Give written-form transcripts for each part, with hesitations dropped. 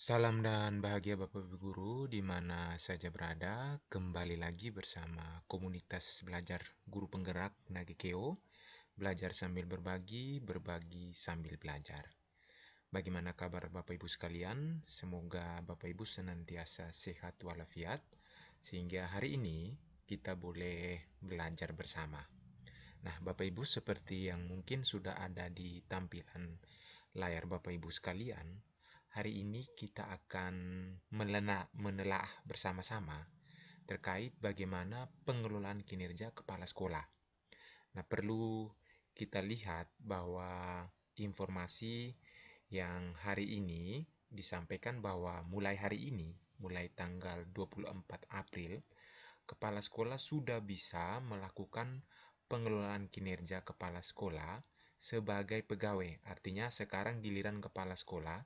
Salam dan bahagia Bapak Ibu Guru di mana saja berada. Kembali lagi bersama komunitas belajar guru penggerak Nagikeo. Belajar sambil berbagi, berbagi sambil belajar. Bagaimana kabar Bapak Ibu sekalian? Semoga Bapak Ibu senantiasa sehat walafiat sehingga hari ini kita boleh belajar bersama. Nah, Bapak Ibu seperti yang mungkin sudah ada di tampilan layar Bapak Ibu sekalian, hari ini kita akan menelaah bersama-sama terkait bagaimana pengelolaan kinerja kepala sekolah. Nah, perlu kita lihat bahwa informasi yang hari ini disampaikan bahwa mulai hari ini, mulai tanggal 24 April, kepala sekolah sudah bisa melakukan pengelolaan kinerja kepala sekolah sebagai pegawai. Artinya sekarang giliran kepala sekolah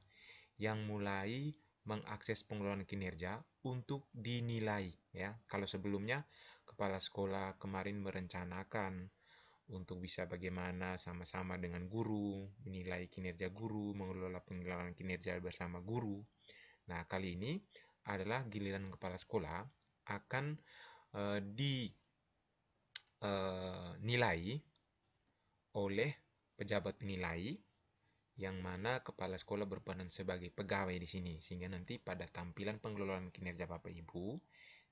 yang mulai mengakses pengelolaan kinerja untuk dinilai, ya. Kalau sebelumnya kepala sekolah kemarin merencanakan untuk bisa bagaimana sama-sama dengan guru, menilai kinerja guru, mengelola pengelolaan kinerja bersama guru. Nah, kali ini adalah giliran kepala sekolah akan dinilai oleh pejabat penilai yang mana kepala sekolah berperan sebagai pegawai di sini, sehingga nanti pada tampilan pengelolaan kinerja Bapak Ibu,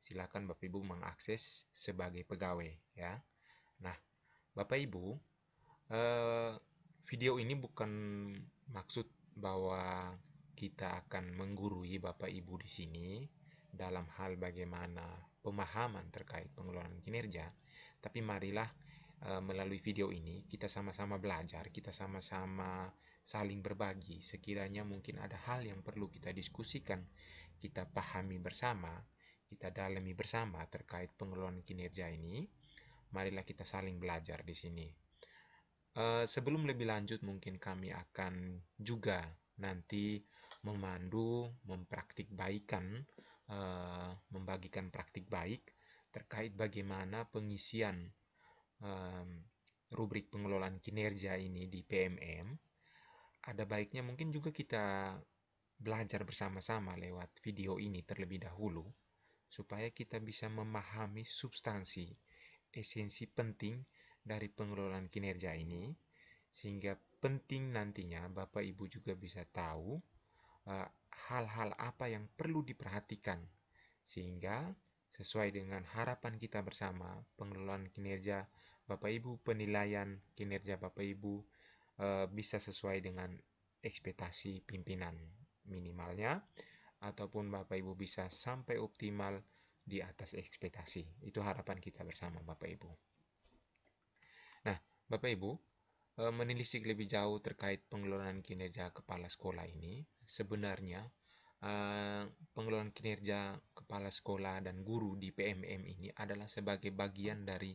silakan Bapak Ibu mengakses sebagai pegawai, ya. Nah, Bapak Ibu, video ini bukan maksud bahwa kita akan menggurui Bapak Ibu di sini dalam hal bagaimana pemahaman terkait pengelolaan kinerja, tapi marilah melalui video ini kita sama-sama belajar, kita sama-sama saling berbagi. Sekiranya mungkin ada hal yang perlu kita diskusikan, kita pahami bersama, kita dalami bersama terkait pengelolaan kinerja ini. Marilah kita saling belajar di sini. Sebelum lebih lanjut, mungkin kami akan juga nanti memandu, membagikan praktik baik terkait bagaimana pengisian rubrik pengelolaan kinerja ini di PMM. Ada baiknya mungkin juga kita belajar bersama-sama lewat video ini terlebih dahulu, supaya kita bisa memahami substansi, esensi penting dari pengelolaan kinerja ini, sehingga penting nantinya Bapak Ibu juga bisa tahu hal-hal apa yang perlu diperhatikan, sehingga sesuai dengan harapan kita bersama, pengelolaan kinerja Bapak Ibu, penilaian kinerja Bapak Ibu bisa sesuai dengan ekspektasi pimpinan minimalnya, ataupun Bapak Ibu bisa sampai optimal di atas ekspektasi. Itu harapan kita bersama Bapak Ibu. Nah, Bapak Ibu, menelisik lebih jauh terkait pengelolaan kinerja kepala sekolah ini, sebenarnya pengelolaan kinerja kepala sekolah dan guru di PMM ini adalah sebagai bagian dari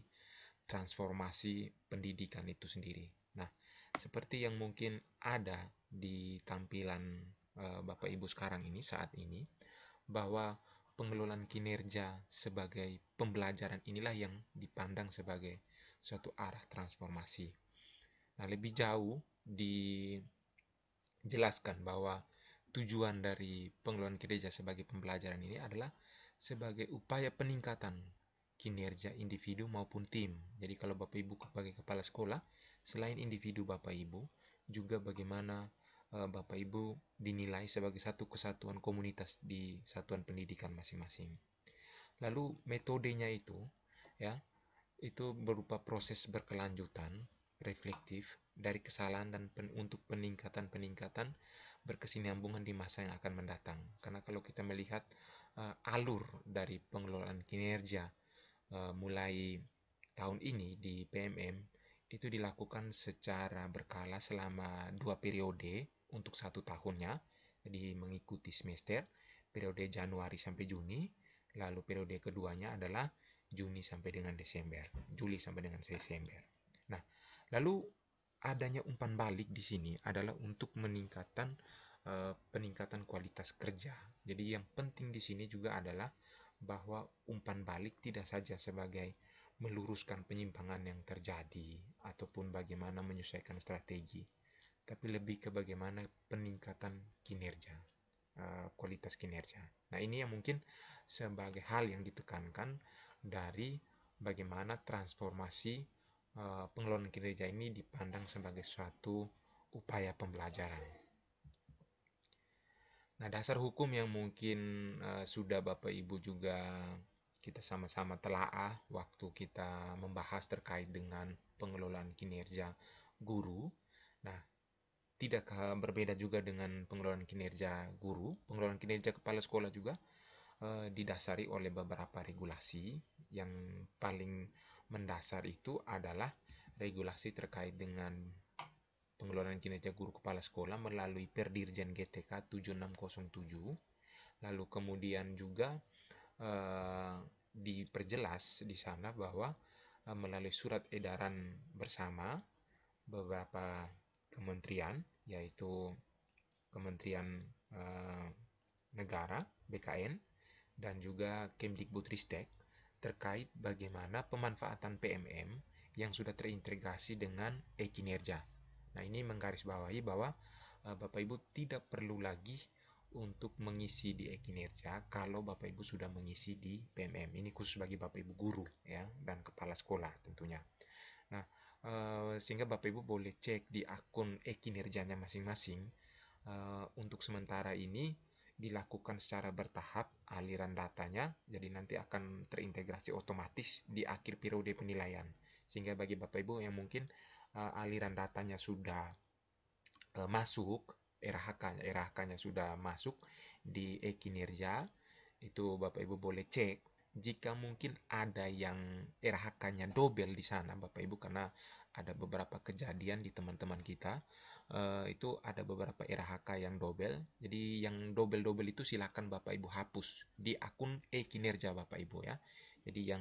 transformasi pendidikan itu sendiri. Nah, seperti yang mungkin ada di tampilan Bapak Ibu sekarang ini, saat ini, bahwa pengelolaan kinerja sebagai pembelajaran inilah yang dipandang sebagai suatu arah transformasi. Nah, lebih jauh dijelaskan bahwa tujuan dari pengelolaan kinerja sebagai pembelajaran ini adalah sebagai upaya peningkatan kinerja individu maupun tim. Jadi kalau Bapak Ibu sebagai kepala sekolah, selain individu Bapak Ibu, juga bagaimana Bapak Ibu dinilai sebagai satu kesatuan komunitas di satuan pendidikan masing-masing. Lalu metodenya itu, ya, itu berupa proses berkelanjutan, reflektif dari kesalahan dan untuk peningkatan berkesinambungan di masa yang akan mendatang. Karena kalau kita melihat alur dari pengelolaan kinerja mulai tahun ini di PMM itu dilakukan secara berkala selama 2 periode untuk 1 tahunnya. Jadi mengikuti semester, periode Januari sampai Juni, lalu periode keduanya adalah Juli sampai dengan Desember. Nah, lalu adanya umpan balik di sini adalah untuk peningkatan kualitas kerja. Jadi yang penting di sini juga adalah bahwa umpan balik tidak saja sebagai meluruskan penyimpangan yang terjadi ataupun bagaimana menyesuaikan strategi, tapi lebih ke bagaimana peningkatan kinerja. kualitas kinerja. Nah, ini yang mungkin sebagai hal yang ditekankan dari bagaimana transformasi pengelolaan kinerja ini dipandang sebagai suatu upaya pembelajaran. Nah, dasar hukum yang mungkin sudah Bapak Ibu juga kita sama-sama telaah waktu kita membahas terkait dengan pengelolaan kinerja guru. Nah, tidak berbeda juga dengan pengelolaan kinerja guru, pengelolaan kinerja kepala sekolah juga didasari oleh beberapa regulasi. Yang paling mendasar itu adalah regulasi terkait dengan pengelolaan kinerja guru kepala sekolah melalui Perdirjen GTK 7607. Lalu kemudian juga diperjelas di sana bahwa melalui surat edaran bersama beberapa kementerian, yaitu Kementerian Negara BKN dan juga Kemdikbudristek terkait bagaimana pemanfaatan PMM yang sudah terintegrasi dengan e-kinerja. Nah, ini menggarisbawahi bahwa Bapak Ibu tidak perlu lagi untuk mengisi di e-kinerja kalau Bapak Ibu sudah mengisi di PMM. Ini khusus bagi Bapak Ibu guru ya dan kepala sekolah tentunya. Nah, sehingga Bapak Ibu boleh cek di akun e-kinerjanya masing-masing. Untuk sementara ini dilakukan secara bertahap aliran datanya, jadi nanti akan terintegrasi otomatis di akhir periode penilaian. Sehingga bagi Bapak Ibu yang mungkin aliran datanya sudah masuk, RHK-nya sudah masuk di e-kinerja, itu Bapak Ibu boleh cek. Jika mungkin ada yang RHK-nya double di sana Bapak Ibu, karena ada beberapa kejadian di teman-teman kita, itu ada beberapa RHK yang double. Jadi yang double-double itu silakan Bapak Ibu hapus di akun e-kinerja Bapak Ibu ya. Jadi yang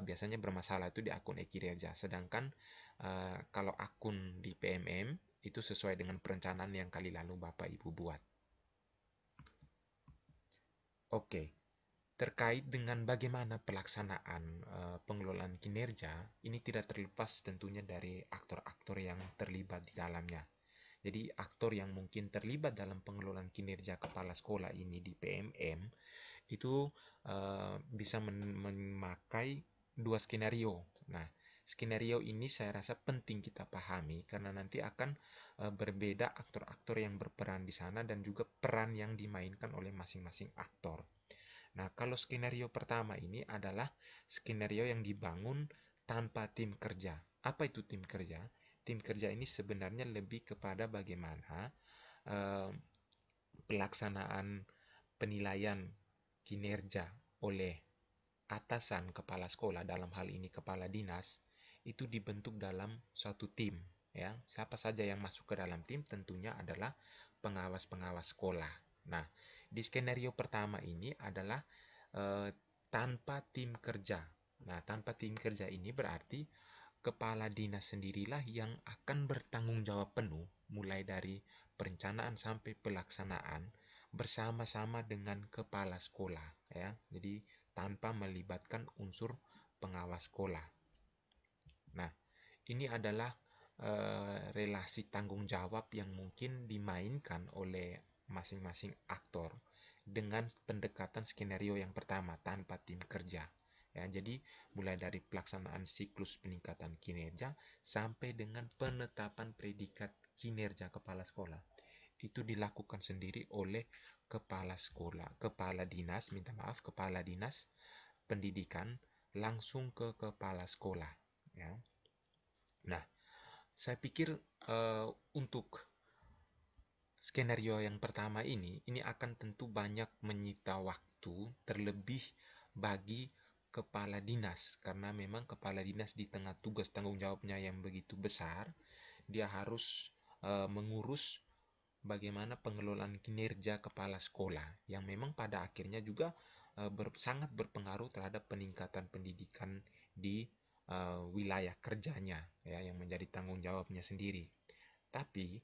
biasanya bermasalah itu di akun e-kinerja. Sedangkan kalau akun di PMM itu sesuai dengan perencanaan yang kali lalu Bapak Ibu buat. Oke, terkait dengan bagaimana pelaksanaan pengelolaan kinerja, ini tidak terlepas tentunya dari aktor-aktor yang terlibat di dalamnya. Jadi aktor yang mungkin terlibat dalam pengelolaan kinerja kepala sekolah ini di PMM itu bisa memakai dua skenario. Nah, skenario ini saya rasa penting kita pahami karena nanti akan berbeda aktor-aktor yang berperan di sana dan juga peran yang dimainkan oleh masing-masing aktor. Nah, kalau skenario pertama ini adalah skenario yang dibangun tanpa tim kerja. Apa itu tim kerja? Tim kerja ini sebenarnya lebih kepada bagaimana pelaksanaan penilaian kinerja oleh atasan kepala sekolah, dalam hal ini kepala dinas, itu dibentuk dalam suatu tim ya. Siapa saja yang masuk ke dalam tim tentunya adalah pengawas-pengawas sekolah. Nah, di skenario pertama ini adalah tanpa tim kerja. Nah, tanpa tim kerja ini berarti kepala dinas sendirilah yang akan bertanggung jawab penuh mulai dari perencanaan sampai pelaksanaan bersama-sama dengan kepala sekolah ya. Jadi tanpa melibatkan unsur pengawas sekolah. Nah, ini adalah relasi tanggung jawab yang mungkin dimainkan oleh masing-masing aktor dengan pendekatan skenario yang pertama tanpa tim kerja. Ya, jadi mulai dari pelaksanaan siklus peningkatan kinerja sampai dengan penetapan predikat kinerja kepala sekolah itu dilakukan sendiri oleh kepala sekolah, kepala dinas, kepala dinas pendidikan langsung ke kepala sekolah. Ya. Nah, saya pikir untuk skenario yang pertama ini akan tentu banyak menyita waktu, terlebih bagi kepala dinas, karena memang kepala dinas di tengah tugas tanggung jawabnya yang begitu besar, dia harus mengurus bagaimana pengelolaan kinerja kepala sekolah yang memang pada akhirnya juga sangat berpengaruh terhadap peningkatan pendidikan di wilayah kerjanya ya, yang menjadi tanggung jawabnya sendiri. Tapi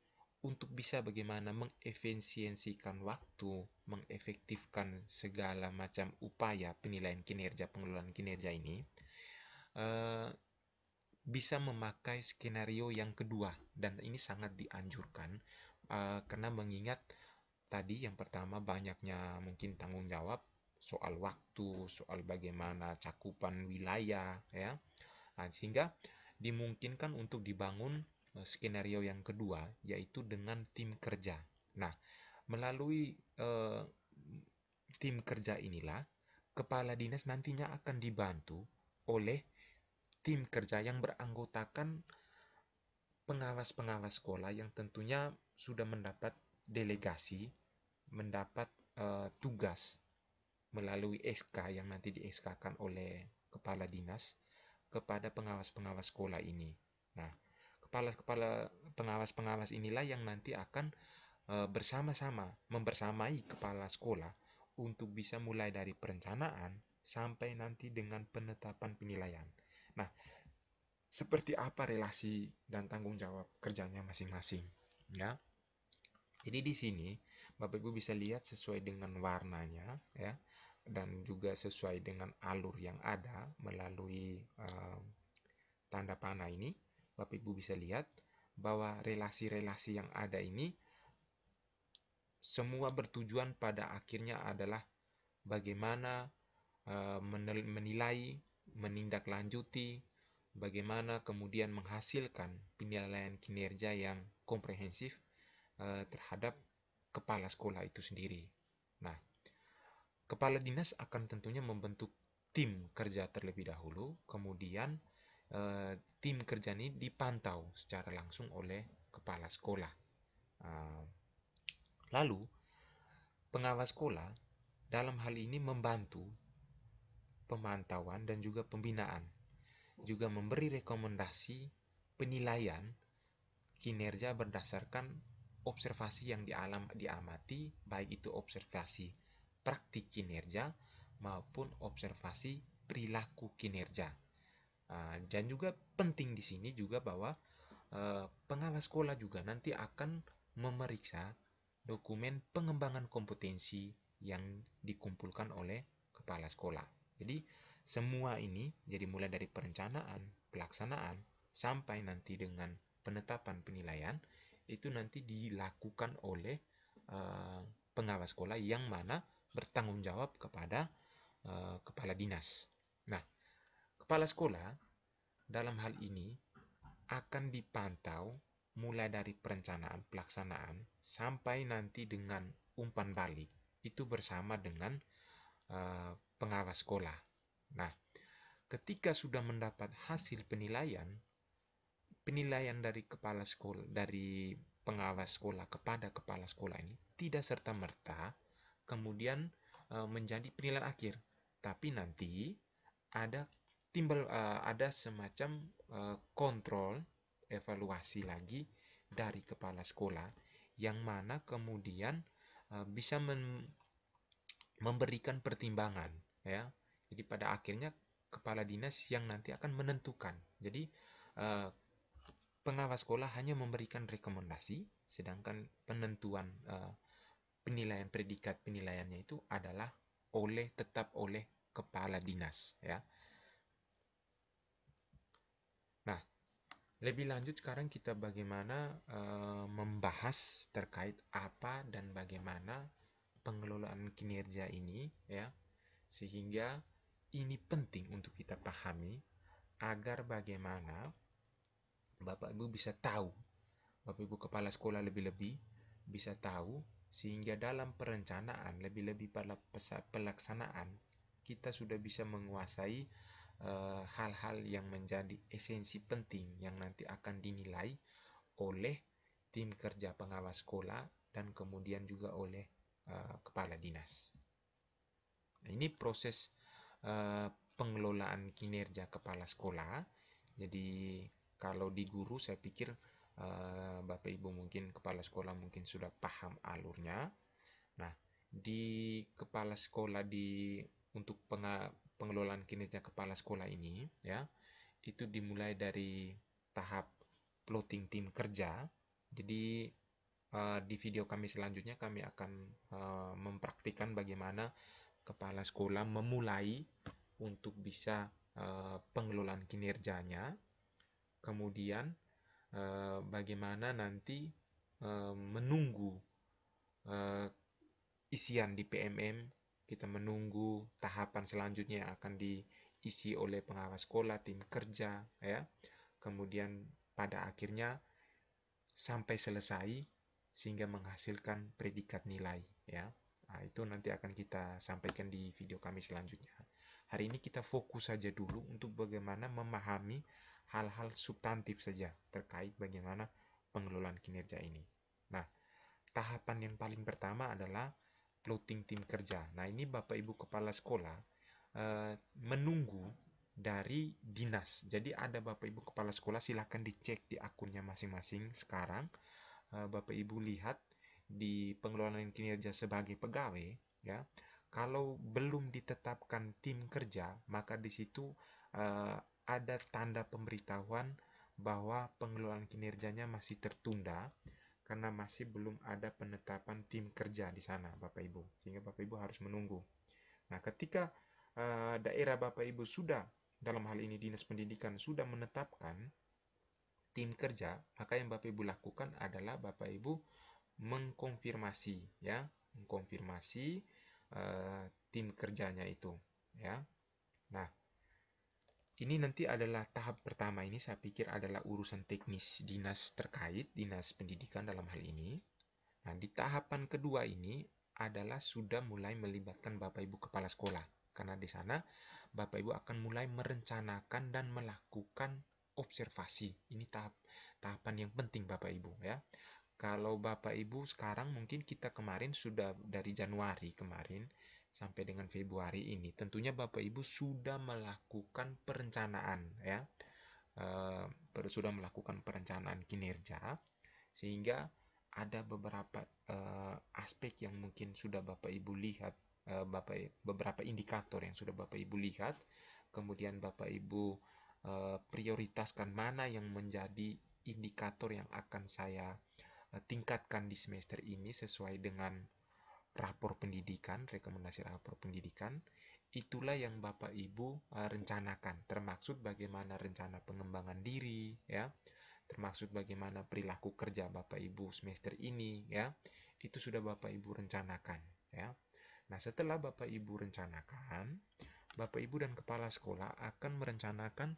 untuk bisa bagaimana mengefisiensikan waktu, mengefektifkan segala macam upaya penilaian kinerja, pengelolaan kinerja ini, bisa memakai skenario yang kedua, dan ini sangat dianjurkan karena mengingat tadi yang pertama banyaknya mungkin tanggung jawab soal waktu, soal bagaimana cakupan wilayah ya. Nah, sehingga dimungkinkan untuk dibangun skenario yang kedua yaitu dengan tim kerja. Nah, melalui tim kerja inilah kepala dinas nantinya akan dibantu oleh tim kerja yang beranggotakan pengawas-pengawas sekolah yang tentunya sudah mendapat delegasi, mendapat tugas melalui SK yang nanti di SK-kan oleh kepala dinas kepada pengawas-pengawas sekolah ini. Nah, kepala-kepala pengawas-pengawas inilah yang nanti akan bersama-sama membersamai kepala sekolah untuk bisa mulai dari perencanaan sampai nanti dengan penetapan penilaian. Nah, seperti apa relasi dan tanggung jawab kerjanya masing-masing, ya. Jadi di sini Bapak Ibu bisa lihat sesuai dengan warnanya, ya, dan juga sesuai dengan alur yang ada melalui tanda panah ini. Bapak Ibu bisa lihat bahwa relasi-relasi yang ada ini semua bertujuan pada akhirnya adalah bagaimana menilai, menindaklanjuti, bagaimana kemudian menghasilkan penilaian kinerja yang komprehensif terhadap kepala sekolah itu sendiri. Nah, kepala dinas akan tentunya membentuk tim kerja terlebih dahulu, kemudian tim kerja ini dipantau secara langsung oleh kepala sekolah. Lalu, pengawas sekolah dalam hal ini membantu pemantauan dan juga pembinaan, juga memberi rekomendasi penilaian kinerja berdasarkan observasi yang diamati, baik itu observasi praktik kinerja maupun observasi perilaku kinerja. Dan juga penting di sini juga bahwa pengawas sekolah juga nanti akan memeriksa dokumen pengembangan kompetensi yang dikumpulkan oleh kepala sekolah. Jadi semua ini jadi mulai dari perencanaan, pelaksanaan, sampai nanti dengan penetapan penilaian itu nanti dilakukan oleh pengawas sekolah yang mana bertanggung jawab kepada kepala dinas. Nah, kepala sekolah dalam hal ini akan dipantau mulai dari perencanaan, pelaksanaan, sampai nanti dengan umpan balik. Itu bersama dengan pengawas sekolah. Nah, ketika sudah mendapat hasil penilaian dari kepala sekolah, dari pengawas sekolah kepada kepala sekolah ini tidak serta-merta kemudian menjadi penilaian akhir, tapi nanti ada ada semacam kontrol evaluasi lagi dari kepala sekolah yang mana kemudian bisa memberikan pertimbangan, ya. Jadi pada akhirnya kepala dinas yang nanti akan menentukan. Jadi pengawas sekolah hanya memberikan rekomendasi, sedangkan penentuan penilaian predikat penilaiannya itu adalah tetap oleh kepala dinas, ya. Nah, lebih lanjut sekarang kita bagaimana membahas terkait apa dan bagaimana pengelolaan kinerja ini, ya, sehingga ini penting untuk kita pahami agar bagaimana Bapak Ibu bisa tahu, Bapak Ibu kepala sekolah lebih-lebih bisa tahu sehingga dalam perencanaan lebih-lebih pada pelaksanaan kita sudah bisa menguasai hal-hal yang menjadi esensi penting yang nanti akan dinilai oleh tim kerja pengawas sekolah dan kemudian juga oleh kepala dinas. Nah, ini proses pengelolaan kinerja kepala sekolah. Jadi kalau di guru saya pikir Bapak Ibu mungkin kepala sekolah mungkin sudah paham alurnya. Nah, di kepala sekolah untuk pengelolaan kinerja kepala sekolah ini, ya, itu dimulai dari tahap plotting tim kerja. Jadi di video kami selanjutnya kami akan mempraktikkan bagaimana kepala sekolah memulai untuk bisa pengelolaan kinerjanya, kemudian bagaimana nanti menunggu isian di PMM, kita menunggu tahapan selanjutnya yang akan diisi oleh pengawas sekolah, tim kerja, ya. Kemudian pada akhirnya sampai selesai sehingga menghasilkan predikat nilai, ya. Nah, itu nanti akan kita sampaikan di video kami selanjutnya. Hari ini kita fokus saja dulu untuk bagaimana memahami hal-hal substantif saja terkait bagaimana pengelolaan kinerja ini. Nah, tahapan yang paling pertama adalah plotting tim kerja. Nah, ini Bapak Ibu Kepala Sekolah menunggu dari dinas. Jadi ada Bapak Ibu Kepala Sekolah, silahkan dicek di akunnya masing-masing sekarang. Bapak Ibu lihat di pengelolaan kinerja sebagai pegawai, ya. Kalau belum ditetapkan tim kerja, maka di situ ada tanda pemberitahuan bahwa pengelolaan kinerjanya masih tertunda karena masih belum ada penetapan tim kerja di sana, Bapak Ibu. Sehingga Bapak Ibu harus menunggu. Nah, ketika daerah Bapak Ibu sudah, dalam hal ini Dinas Pendidikan, sudah menetapkan tim kerja, maka yang Bapak Ibu lakukan adalah Bapak Ibu mengkonfirmasi, ya, mengkonfirmasi tim kerjanya itu, ya. Nah, ini nanti adalah tahap pertama. Ini saya pikir adalah urusan teknis dinas terkait, Dinas Pendidikan dalam hal ini. Nah, di tahapan kedua ini adalah sudah mulai melibatkan Bapak Ibu Kepala Sekolah. Karena di sana Bapak Ibu akan mulai merencanakan dan melakukan observasi. Ini tahapan yang penting Bapak Ibu, ya. Kalau Bapak Ibu sekarang, mungkin kita kemarin sudah dari Januari kemarin sampai dengan Februari ini, tentunya Bapak Ibu sudah melakukan perencanaan, ya. Sudah melakukan perencanaan kinerja, sehingga ada beberapa aspek yang mungkin sudah Bapak Ibu lihat, beberapa indikator yang sudah Bapak Ibu lihat, kemudian Bapak Ibu prioritaskan mana yang menjadi indikator yang akan saya tingkatkan di semester ini sesuai dengan rapor pendidikan, rekomendasi rapor pendidikan. Itulah yang Bapak Ibu rencanakan, termaksud bagaimana rencana pengembangan diri, ya, termaksud bagaimana perilaku kerja Bapak Ibu semester ini, ya. Itu sudah Bapak Ibu rencanakan, ya. Nah, setelah Bapak Ibu rencanakan, Bapak Ibu dan kepala sekolah akan merencanakan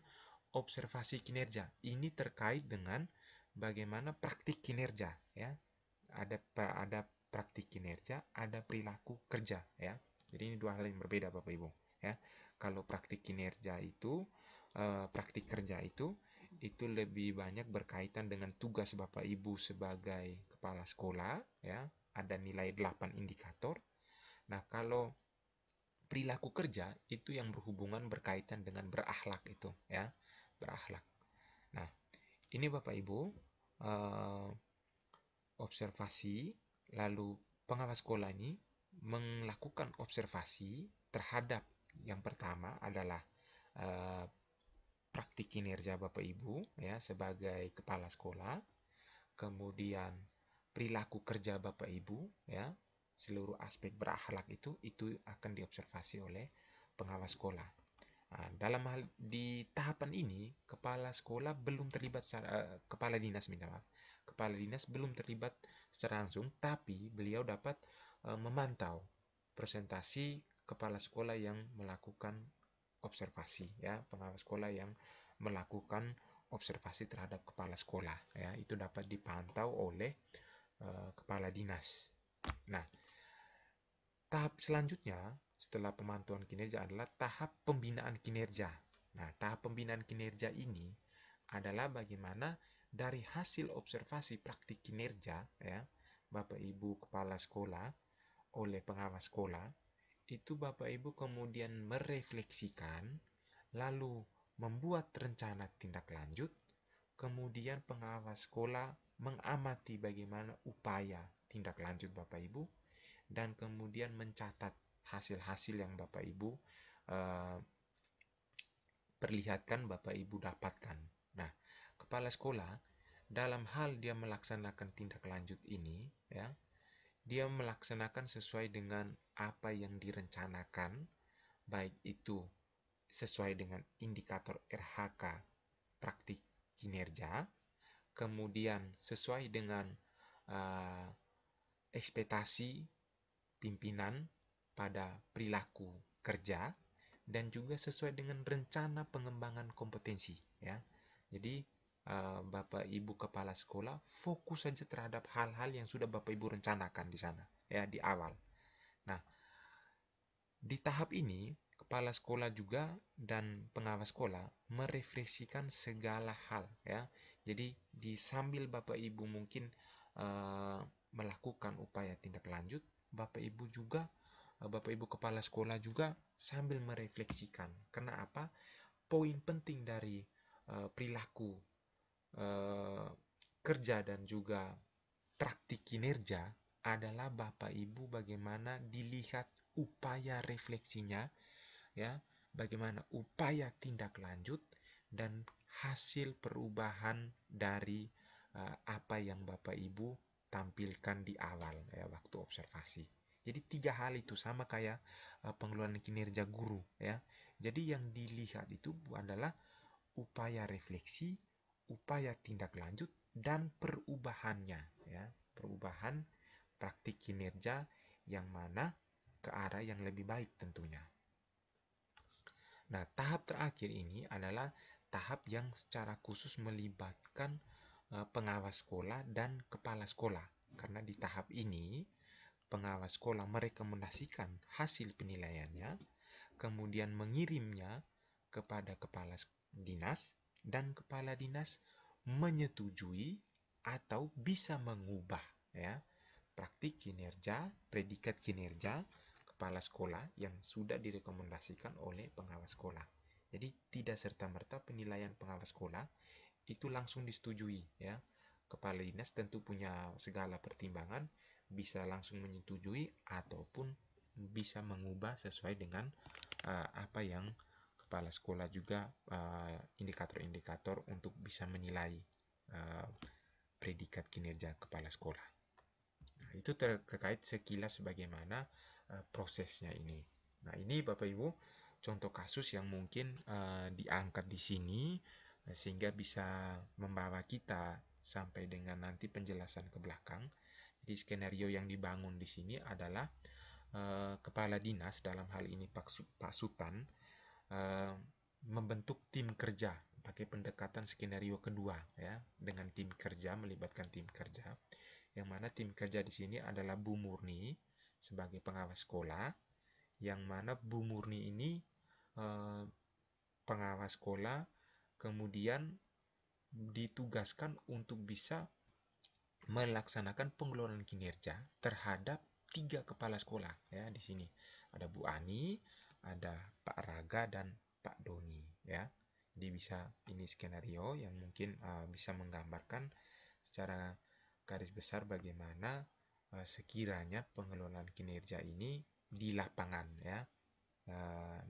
observasi kinerja. Ini terkait dengan bagaimana praktik kinerja, ya. Ada praktik kinerja, ada perilaku kerja, ya. Jadi ini dua hal yang berbeda Bapak Ibu, ya. Kalau praktik kinerja itu, praktik kerja itu lebih banyak berkaitan dengan tugas Bapak Ibu sebagai kepala sekolah, ya. Ada nilai 8 indikator. Nah, kalau perilaku kerja itu yang berhubungan berkaitan dengan berakhlak itu, ya. Berakhlak. Nah, ini Bapak Ibu observasi, lalu pengawas sekolah ini melakukan observasi terhadap yang pertama adalah praktik kinerja Bapak Ibu, ya, sebagai kepala sekolah, kemudian perilaku kerja Bapak Ibu, ya, seluruh aspek berakhlak itu akan diobservasi oleh pengawas sekolah. Nah, dalam hal di tahapan ini kepala sekolah belum terlibat kepala dinas kepala dinas belum terlibat secara langsung, tapi beliau dapat memantau presentasi kepala sekolah yang melakukan observasi, ya, pengawas sekolah yang melakukan observasi terhadap kepala sekolah, ya, itu dapat dipantau oleh kepala dinas. Nah, tahap selanjutnya setelah pemantauan kinerja adalah tahap pembinaan kinerja. Nah, tahap pembinaan kinerja ini adalah bagaimana dari hasil observasi praktik kinerja, ya, Bapak Ibu kepala sekolah oleh pengawas sekolah, itu Bapak Ibu kemudian merefleksikan, lalu membuat rencana tindak lanjut, kemudian pengawas sekolah mengamati bagaimana upaya tindak lanjut Bapak Ibu, dan kemudian mencatat hasil-hasil yang Bapak Ibu perlihatkan, Bapak Ibu dapatkan. Nah, kepala sekolah dalam hal dia melaksanakan tindak lanjut ini, ya, dia melaksanakan sesuai dengan apa yang direncanakan, baik itu sesuai dengan indikator RHK praktik kinerja, kemudian sesuai dengan ekspektasi pimpinan pada perilaku kerja dan juga sesuai dengan rencana pengembangan kompetensi ya. Jadi Bapak Ibu kepala sekolah fokus saja terhadap hal-hal yang sudah Bapak Ibu rencanakan di sana ya di awal. Nah, di tahap ini kepala sekolah juga dan pengawas sekolah merefleksikan segala hal ya. Jadi di sambil Bapak Ibu mungkin melakukan upaya tindak lanjut, Bapak Ibu kepala sekolah juga sambil merefleksikan. Karena apa? Poin penting dari perilaku kerja dan juga praktik kinerja adalah Bapak Ibu bagaimana dilihat upaya refleksinya ya, bagaimana upaya tindak lanjut dan hasil perubahan dari apa yang Bapak Ibu tampilkan di awal ya waktu observasi. Jadi 3 hal itu sama kayak pengelolaan kinerja guru ya. Jadi yang dilihat itu adalah upaya refleksi, upaya tindak lanjut dan perubahannya ya. Perubahan praktik kinerja yang mana ke arah yang lebih baik tentunya. Nah, tahap terakhir ini adalah tahap yang secara khusus melibatkan pengawas sekolah dan kepala sekolah. Karena di tahap ini, pengawas sekolah merekomendasikan hasil penilaiannya, kemudian mengirimnya kepada kepala dinas, dan kepala dinas menyetujui atau bisa mengubah ya praktik kinerja, predikat kinerja kepala sekolah yang sudah direkomendasikan oleh pengawas sekolah. Jadi tidak serta-merta penilaian pengawas sekolah itu langsung disetujui ya. Kepala dinas tentu punya segala pertimbangan, bisa langsung menyetujui ataupun bisa mengubah sesuai dengan apa yang kepala sekolah juga indikator-indikator untuk bisa menilai predikat kinerja kepala sekolah. Nah, itu terkait sekilas bagaimana prosesnya ini. Nah, ini Bapak Ibu contoh kasus yang mungkin diangkat di sini sehingga bisa membawa kita sampai dengan nanti penjelasan ke belakang. Jadi skenario yang dibangun di sini adalah kepala dinas, dalam hal ini Pak Sutan, membentuk tim kerja pakai pendekatan skenario kedua ya, dengan tim kerja, melibatkan tim kerja, yang mana tim kerja di sini adalah Bu Murni sebagai pengawas sekolah, yang mana Bu Murni ini pengawas sekolah kemudian ditugaskan untuk bisa melaksanakan pengelolaan kinerja terhadap 3 kepala sekolah ya. Di sini ada Bu Ani, ada Pak Raga dan Pak Doni ya. Jadi bisa ini skenario yang mungkin bisa menggambarkan secara garis besar bagaimana sekiranya pengelolaan kinerja ini di lapangan ya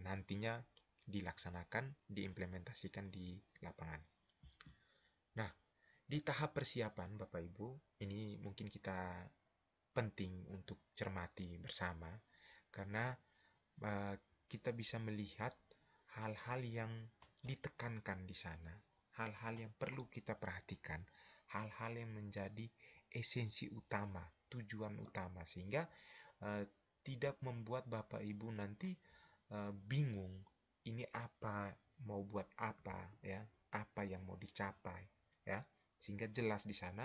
nantinya dilaksanakan, diimplementasikan di lapangan. Nah, di tahap persiapan Bapak Ibu, ini mungkin kita penting untuk cermati bersama karena kita bisa melihat hal-hal yang ditekankan di sana, hal-hal yang perlu kita perhatikan, hal-hal yang menjadi esensi utama, tujuan utama, sehingga tidak membuat Bapak Ibu nanti bingung ini apa, mau buat apa ya, apa yang mau dicapai ya, sehingga jelas di sana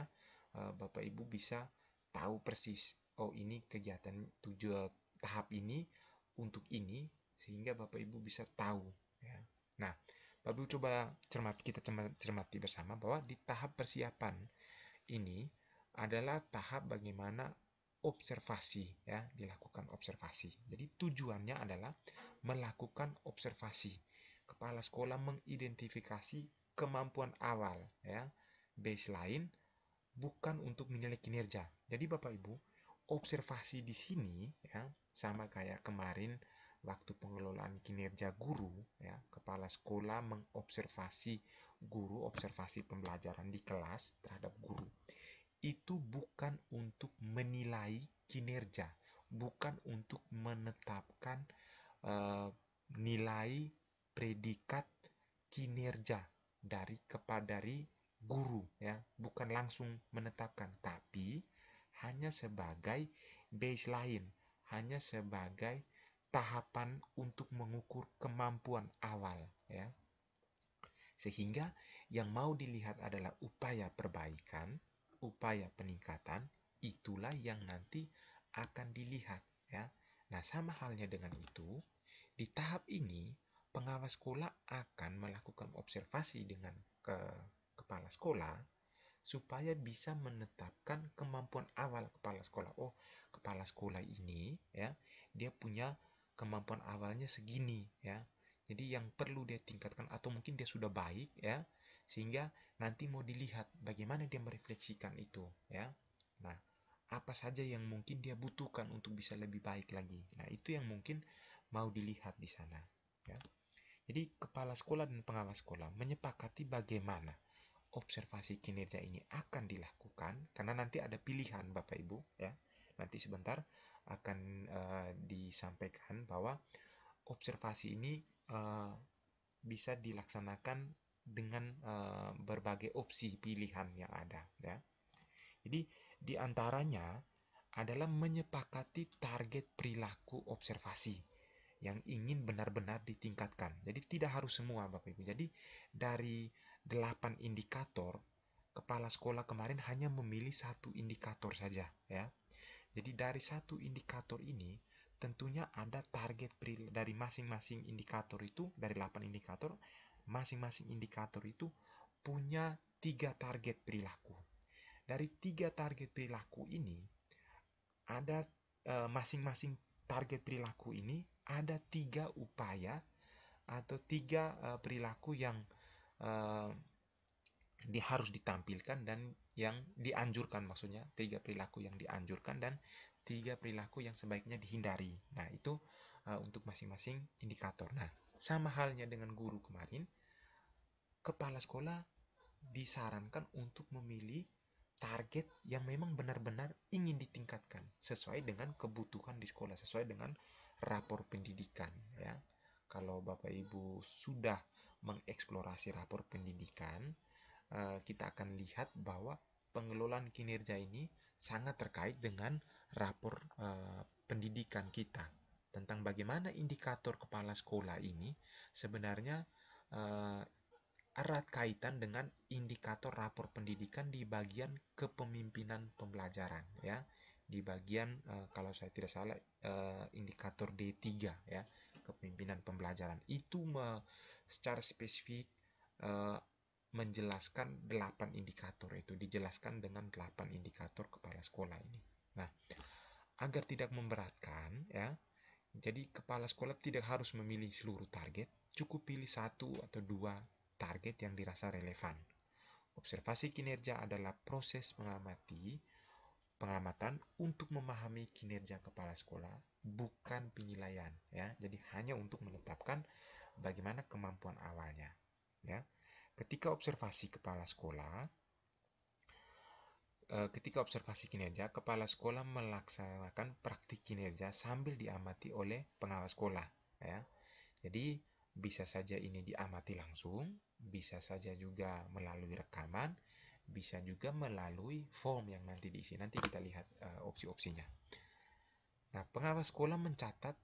Bapak Ibu bisa tahu persis, oh ini kegiatan tujuan tahap ini untuk ini, sehingga Bapak Ibu bisa tahu ya. Nah, Bapak Ibu coba cermati bersama bahwa di tahap persiapan ini adalah tahap bagaimana observasi ya, dilakukan observasi. Jadi tujuannya adalah melakukan observasi. Kepala sekolah mengidentifikasi kemampuan awal ya, baseline, bukan untuk menilai kinerja. Jadi Bapak Ibu, observasi di sini ya sama kayak kemarin waktu pengelolaan kinerja guru ya, kepala sekolah mengobservasi guru, observasi pembelajaran di kelas terhadap guru. Itu bukan untuk menilai kinerja, bukan untuk menetapkan nilai predikat kinerja dari guru ya, bukan langsung menetapkan, tapi hanya hanya sebagai baseline, hanya sebagai tahapan untuk mengukur kemampuan awal, ya. Sehingga yang mau dilihat adalah upaya perbaikan, upaya peningkatan, itulah yang nanti akan dilihat, ya. Nah, sama halnya dengan itu, di tahap ini pengawas sekolah akan melakukan observasi dengan kepala sekolah supaya bisa menetapkan kemampuan awal kepala sekolah. Oh, kepala sekolah ini, ya, dia punya kemampuan awalnya segini, ya. Jadi yang perlu dia tingkatkan, atau mungkin dia sudah baik, ya, sehingga nanti mau dilihat bagaimana dia merefleksikan itu, ya. Nah, apa saja yang mungkin dia butuhkan untuk bisa lebih baik lagi. Nah, itu yang mungkin mau dilihat di sana, ya. Jadi kepala sekolah dan pengawas sekolah menyepakati bagaimana observasi kinerja ini akan dilakukan, karena nanti ada pilihan Bapak Ibu, ya. Nanti sebentar akan disampaikan bahwa observasi ini bisa dilaksanakan dengan berbagai opsi pilihan yang ada, ya. Jadi di antaranya adalah menyepakati target perilaku observasi yang ingin benar-benar ditingkatkan. Jadi tidak harus semua Bapak Ibu. Jadi dari 8 indikator, kepala sekolah kemarin hanya memilih 1 indikator saja, ya. Jadi dari 1 indikator ini tentunya ada target dari masing-masing indikator itu, dari 8 indikator, masing-masing indikator itu punya 3 target perilaku. Dari 3 target perilaku ini ada masing-masing target perilaku ini ada 3 upaya atau 3 perilaku yang harus ditampilkan dan yang dianjurkan, maksudnya 3 perilaku yang dianjurkan dan 3 perilaku yang sebaiknya dihindari. Nah, itu untuk masing-masing indikator. Nah, sama halnya dengan guru kemarin, kepala sekolah disarankan untuk memilih target yang memang benar-benar ingin ditingkatkan sesuai dengan kebutuhan di sekolah, sesuai dengan rapor pendidikan, ya. Kalau Bapak Ibu sudah mengeksplorasi rapor pendidikan, kita akan lihat bahwa pengelolaan kinerja ini sangat terkait dengan rapor pendidikan kita, tentang bagaimana indikator kepala sekolah ini sebenarnya erat kaitan dengan indikator rapor pendidikan di bagian kepemimpinan pembelajaran, ya. Di bagian kalau saya tidak salah indikator D3, ya, kepemimpinan pembelajaran. Itu secara spesifik menjelaskan 8 indikator itu, dijelaskan dengan 8 indikator kepala sekolah ini. Nah, agar tidak memberatkan, ya, jadi kepala sekolah tidak harus memilih seluruh target, cukup pilih 1 atau 2 target yang dirasa relevan. Observasi kinerja adalah proses pengamatan untuk memahami kinerja kepala sekolah, bukan penilaian, ya. Jadi hanya untuk menetapkan bagaimana kemampuan awalnya, ya. Ketika observasi kinerja, kepala sekolah melaksanakan praktik kinerja sambil diamati oleh pengawas sekolah, ya. Jadi bisa saja ini diamati langsung, bisa saja juga melalui rekaman, bisa juga melalui form yang nanti diisi. Nanti kita lihat opsi-opsinya. Nah, pengawas sekolah mencatat,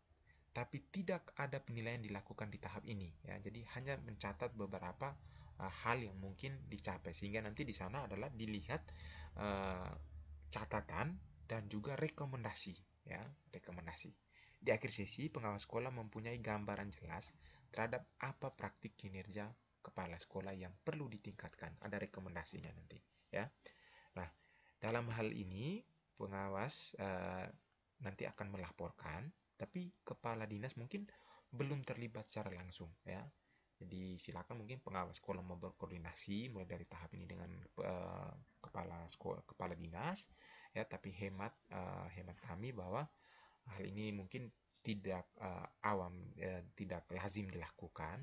tapi tidak ada penilaian dilakukan di tahap ini, ya. Jadi hanya mencatat beberapa hal yang mungkin dicapai, sehingga nanti di sana adalah dilihat catatan dan juga rekomendasi, ya, rekomendasi. Di akhir sesi, pengawas sekolah mempunyai gambaran jelas terhadap apa praktik kinerja kepala sekolah yang perlu ditingkatkan. Ada rekomendasinya nanti, ya. Nah, dalam hal ini pengawas nanti akan melaporkan, tapi kepala dinas mungkin belum terlibat secara langsung, ya. Jadi silakan mungkin pengawas sekolah mau berkoordinasi mulai dari tahap ini dengan kepala dinas, ya. Tapi hemat kami bahwa hal ini mungkin tidak tidak lazim dilakukan,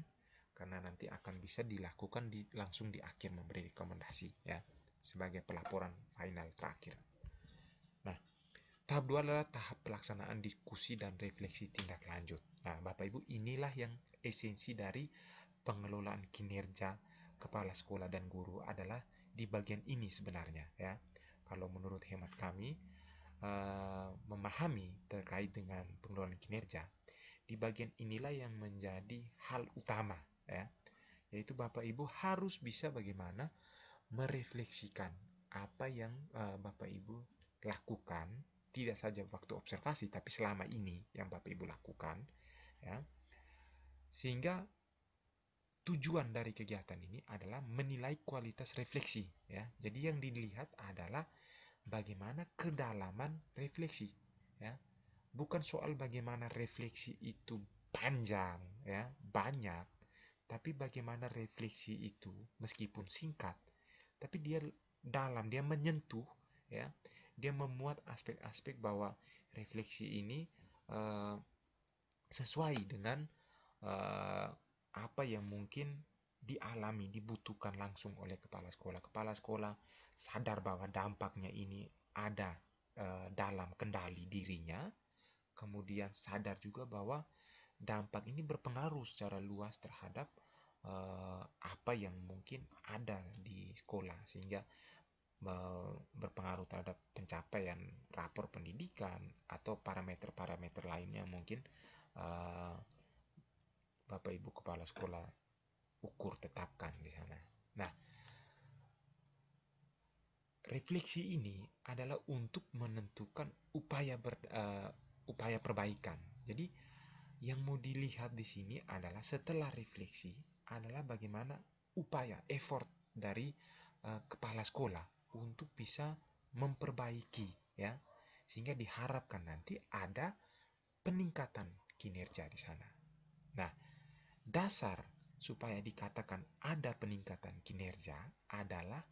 karena nanti akan bisa dilakukan langsung di akhir memberi rekomendasi, ya, sebagai pelaporan final terakhir. Nah, tahap 2 adalah tahap pelaksanaan diskusi dan refleksi tindak lanjut. Nah, Bapak Ibu, inilah yang esensi dari pengelolaan kinerja kepala sekolah dan guru adalah di bagian ini sebenarnya, ya. Kalau menurut hemat kami, memahami terkait dengan pengelolaan kinerja, di bagian inilah yang menjadi hal utama, ya, yaitu Bapak Ibu harus bisa bagaimana merefleksikan apa yang Bapak Ibu lakukan, tidak saja waktu observasi tapi selama ini yang Bapak Ibu lakukan, ya, sehingga tujuan dari kegiatan ini adalah menilai kualitas refleksi, ya. Jadi yang dilihat adalah bagaimana kedalaman refleksi, ya. Bukan soal bagaimana refleksi itu panjang, ya, banyak, tapi bagaimana refleksi itu meskipun singkat, tapi dia dalam, dia menyentuh, ya. Dia memuat aspek-aspek bahwa refleksi ini uh, sesuai dengan uh, apa yang mungkin dialami, dibutuhkan langsung oleh kepala sekolah. Kepala sekolah sadar bahwa dampaknya ini ada dalam kendali dirinya, kemudian sadar juga bahwa dampak ini berpengaruh secara luas terhadap apa yang mungkin ada di sekolah, sehingga berpengaruh terhadap pencapaian rapor pendidikan atau parameter-parameter lainnya mungkin uh, Bapak Ibu kepala sekolah ukur tetapkan di sana. Nah, refleksi ini adalah untuk menentukan upaya perbaikan. Jadi yang mau dilihat di sini adalah setelah refleksi adalah bagaimana upaya effort dari kepala sekolah untuk bisa memperbaiki, ya, sehingga diharapkan nanti ada peningkatan kinerja di sana. Nah, dasar supaya dikatakan ada peningkatan kinerja adalah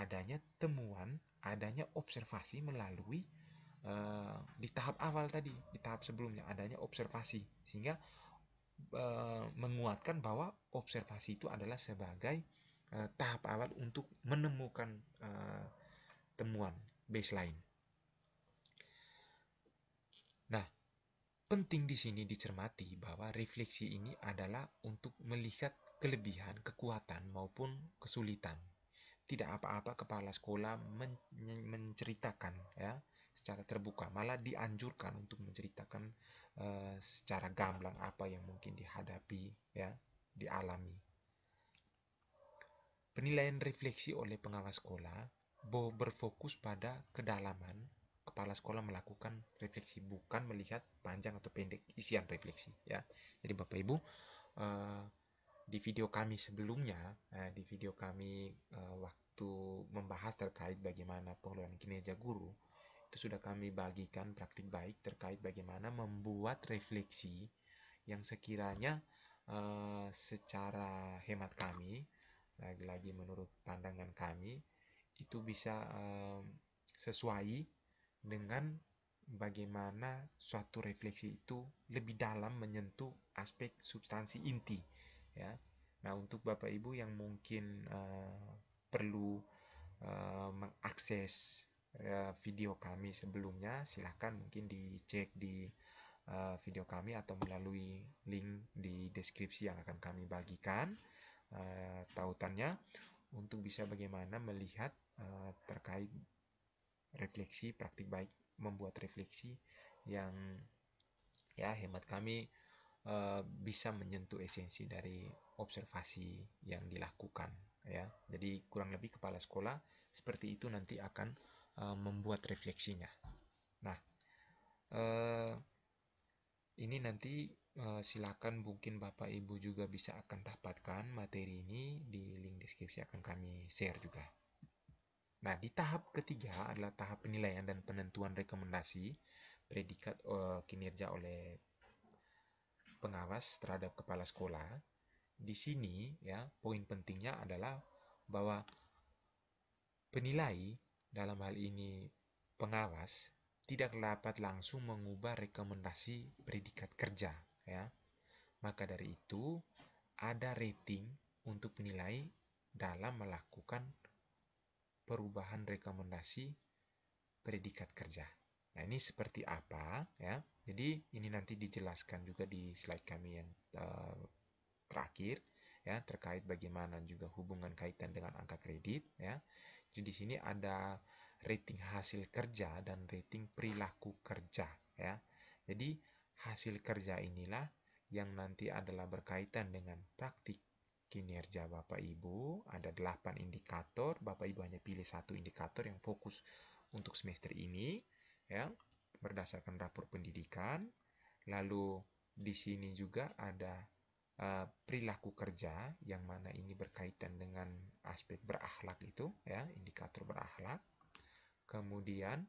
adanya temuan, adanya observasi melalui di tahap awal tadi, di tahap sebelumnya adanya observasi, sehingga menguatkan bahwa observasi itu adalah sebagai tahap awal untuk menemukan temuan baseline. Nah, penting di sini dicermati bahwa refleksi ini adalah untuk melihat kelebihan, kekuatan maupun kesulitan. Tidak apa-apa kepala sekolah menceritakan, ya, secara terbuka, malah dianjurkan untuk menceritakan secara gamblang apa yang mungkin dihadapi, ya, dialami. Penilaian refleksi oleh pengawas sekolah berfokus pada kedalaman kepala sekolah melakukan refleksi, bukan melihat panjang atau pendek isian refleksi, ya. Jadi Bapak Ibu, di video kami sebelumnya, di video kami waktu membahas terkait bagaimana pengelolaan kinerja guru, itu sudah kami bagikan praktik baik terkait bagaimana membuat refleksi yang sekiranya secara hemat kami, lagi-lagi menurut pandangan kami, itu bisa sesuai dengan bagaimana suatu refleksi itu lebih dalam menyentuh aspek substansi inti, ya. Nah, untuk Bapak Ibu yang mungkin perlu mengakses video kami sebelumnya, silahkan mungkin dicek di video kami atau melalui link di deskripsi yang akan kami bagikan tautannya, untuk bisa bagaimana melihat terkait refleksi, praktik baik membuat refleksi yang, ya, hemat kami bisa menyentuh esensi dari observasi yang dilakukan, ya. Jadi kurang lebih kepala sekolah seperti itu nanti akan membuat refleksinya. Nah, ini nanti silakan mungkin Bapak Ibu juga bisa akan dapatkan materi ini di link deskripsi, akan kami share juga. Nah, di tahap ketiga adalah tahap penilaian dan penentuan rekomendasi predikat kinerja oleh pengawas terhadap kepala sekolah. Di sini, ya, poin pentingnya adalah bahwa penilai, dalam hal ini pengawas, tidak dapat langsung mengubah rekomendasi predikat kerja, ya. Maka dari itu ada rating untuk penilai dalam melakukan perubahan rekomendasi predikat kerja. Nah, ini seperti apa, ya? Jadi ini nanti dijelaskan juga di slide kami yang terakhir, ya, terkait bagaimana juga hubungan kaitan dengan angka kredit, ya. Jadi di sini ada rating hasil kerja dan rating perilaku kerja ya. Jadi hasil kerja inilah yang nanti adalah berkaitan dengan praktik kinerja Bapak Ibu. Ada 8 indikator, Bapak Ibu hanya pilih satu indikator yang fokus untuk semester ini ya, berdasarkan rapor pendidikan. Lalu di sini juga ada perilaku kerja yang mana ini berkaitan dengan aspek berakhlak itu ya, indikator berakhlak. Kemudian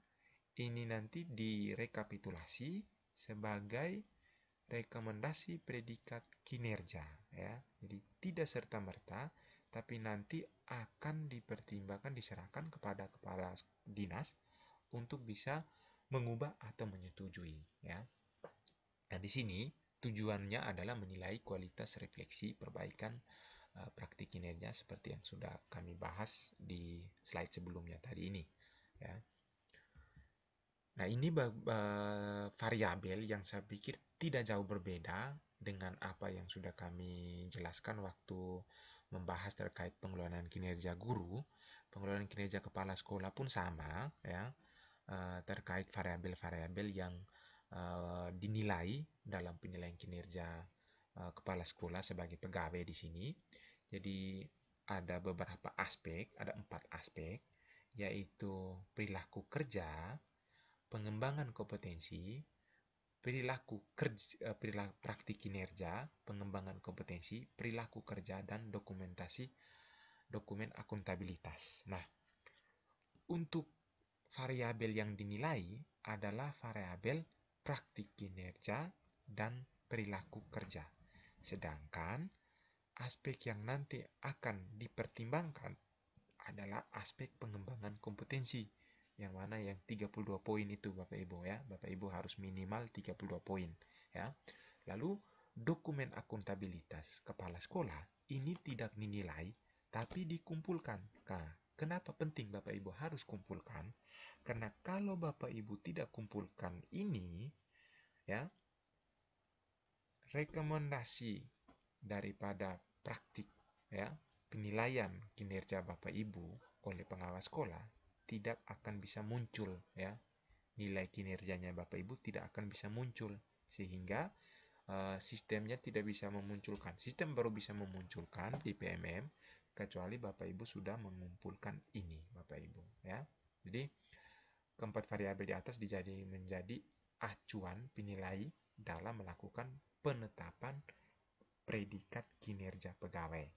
ini nanti direkapitulasi sebagai rekomendasi predikat kinerja ya. Jadi tidak serta-merta, tapi nanti akan dipertimbangkan, diserahkan kepada kepala dinas untuk bisa mengubah atau menyetujui ya. Nah, di sini tujuannya adalah menilai kualitas refleksi perbaikan praktik kinerja seperti yang sudah kami bahas di slide sebelumnya tadi ini ya. Nah, ini variabel yang saya pikir tidak jauh berbeda dengan apa yang sudah kami jelaskan waktu membahas terkait pengelolaan kinerja guru. Pengelolaan kinerja kepala sekolah pun sama ya, terkait variabel-variabel yang dinilai dalam penilaian kinerja kepala sekolah sebagai pegawai di sini. Jadi ada beberapa aspek, ada 4 aspek, yaitu perilaku kerja, pengembangan kompetensi, perilaku praktik kinerja, pengembangan kompetensi, perilaku kerja, dan dokumen akuntabilitas. Nah, untuk variabel yang dinilai adalah variabel praktik kinerja dan perilaku kerja. Sedangkan aspek yang nanti akan dipertimbangkan adalah aspek pengembangan kompetensi, yang mana yang 32 poin itu Bapak Ibu ya. Bapak Ibu harus minimal 32 poin ya. Lalu dokumen akuntabilitas kepala sekolah ini tidak dinilai tapi dikumpulkan. Nah, kenapa penting Bapak Ibu harus kumpulkan? Karena kalau Bapak Ibu tidak kumpulkan ini ya, rekomendasi daripada praktik ya, penilaian kinerja Bapak Ibu oleh pengawas sekolah tidak akan bisa muncul ya. Nilai kinerjanya Bapak Ibu tidak akan bisa muncul, sehingga sistemnya tidak bisa memunculkan. Sistem baru bisa memunculkan di PMM kecuali Bapak Ibu sudah mengumpulkan ini Bapak Ibu ya. Jadi keempat variabel di atas menjadi acuan penilai dalam melakukan penetapan predikat kinerja pegawai.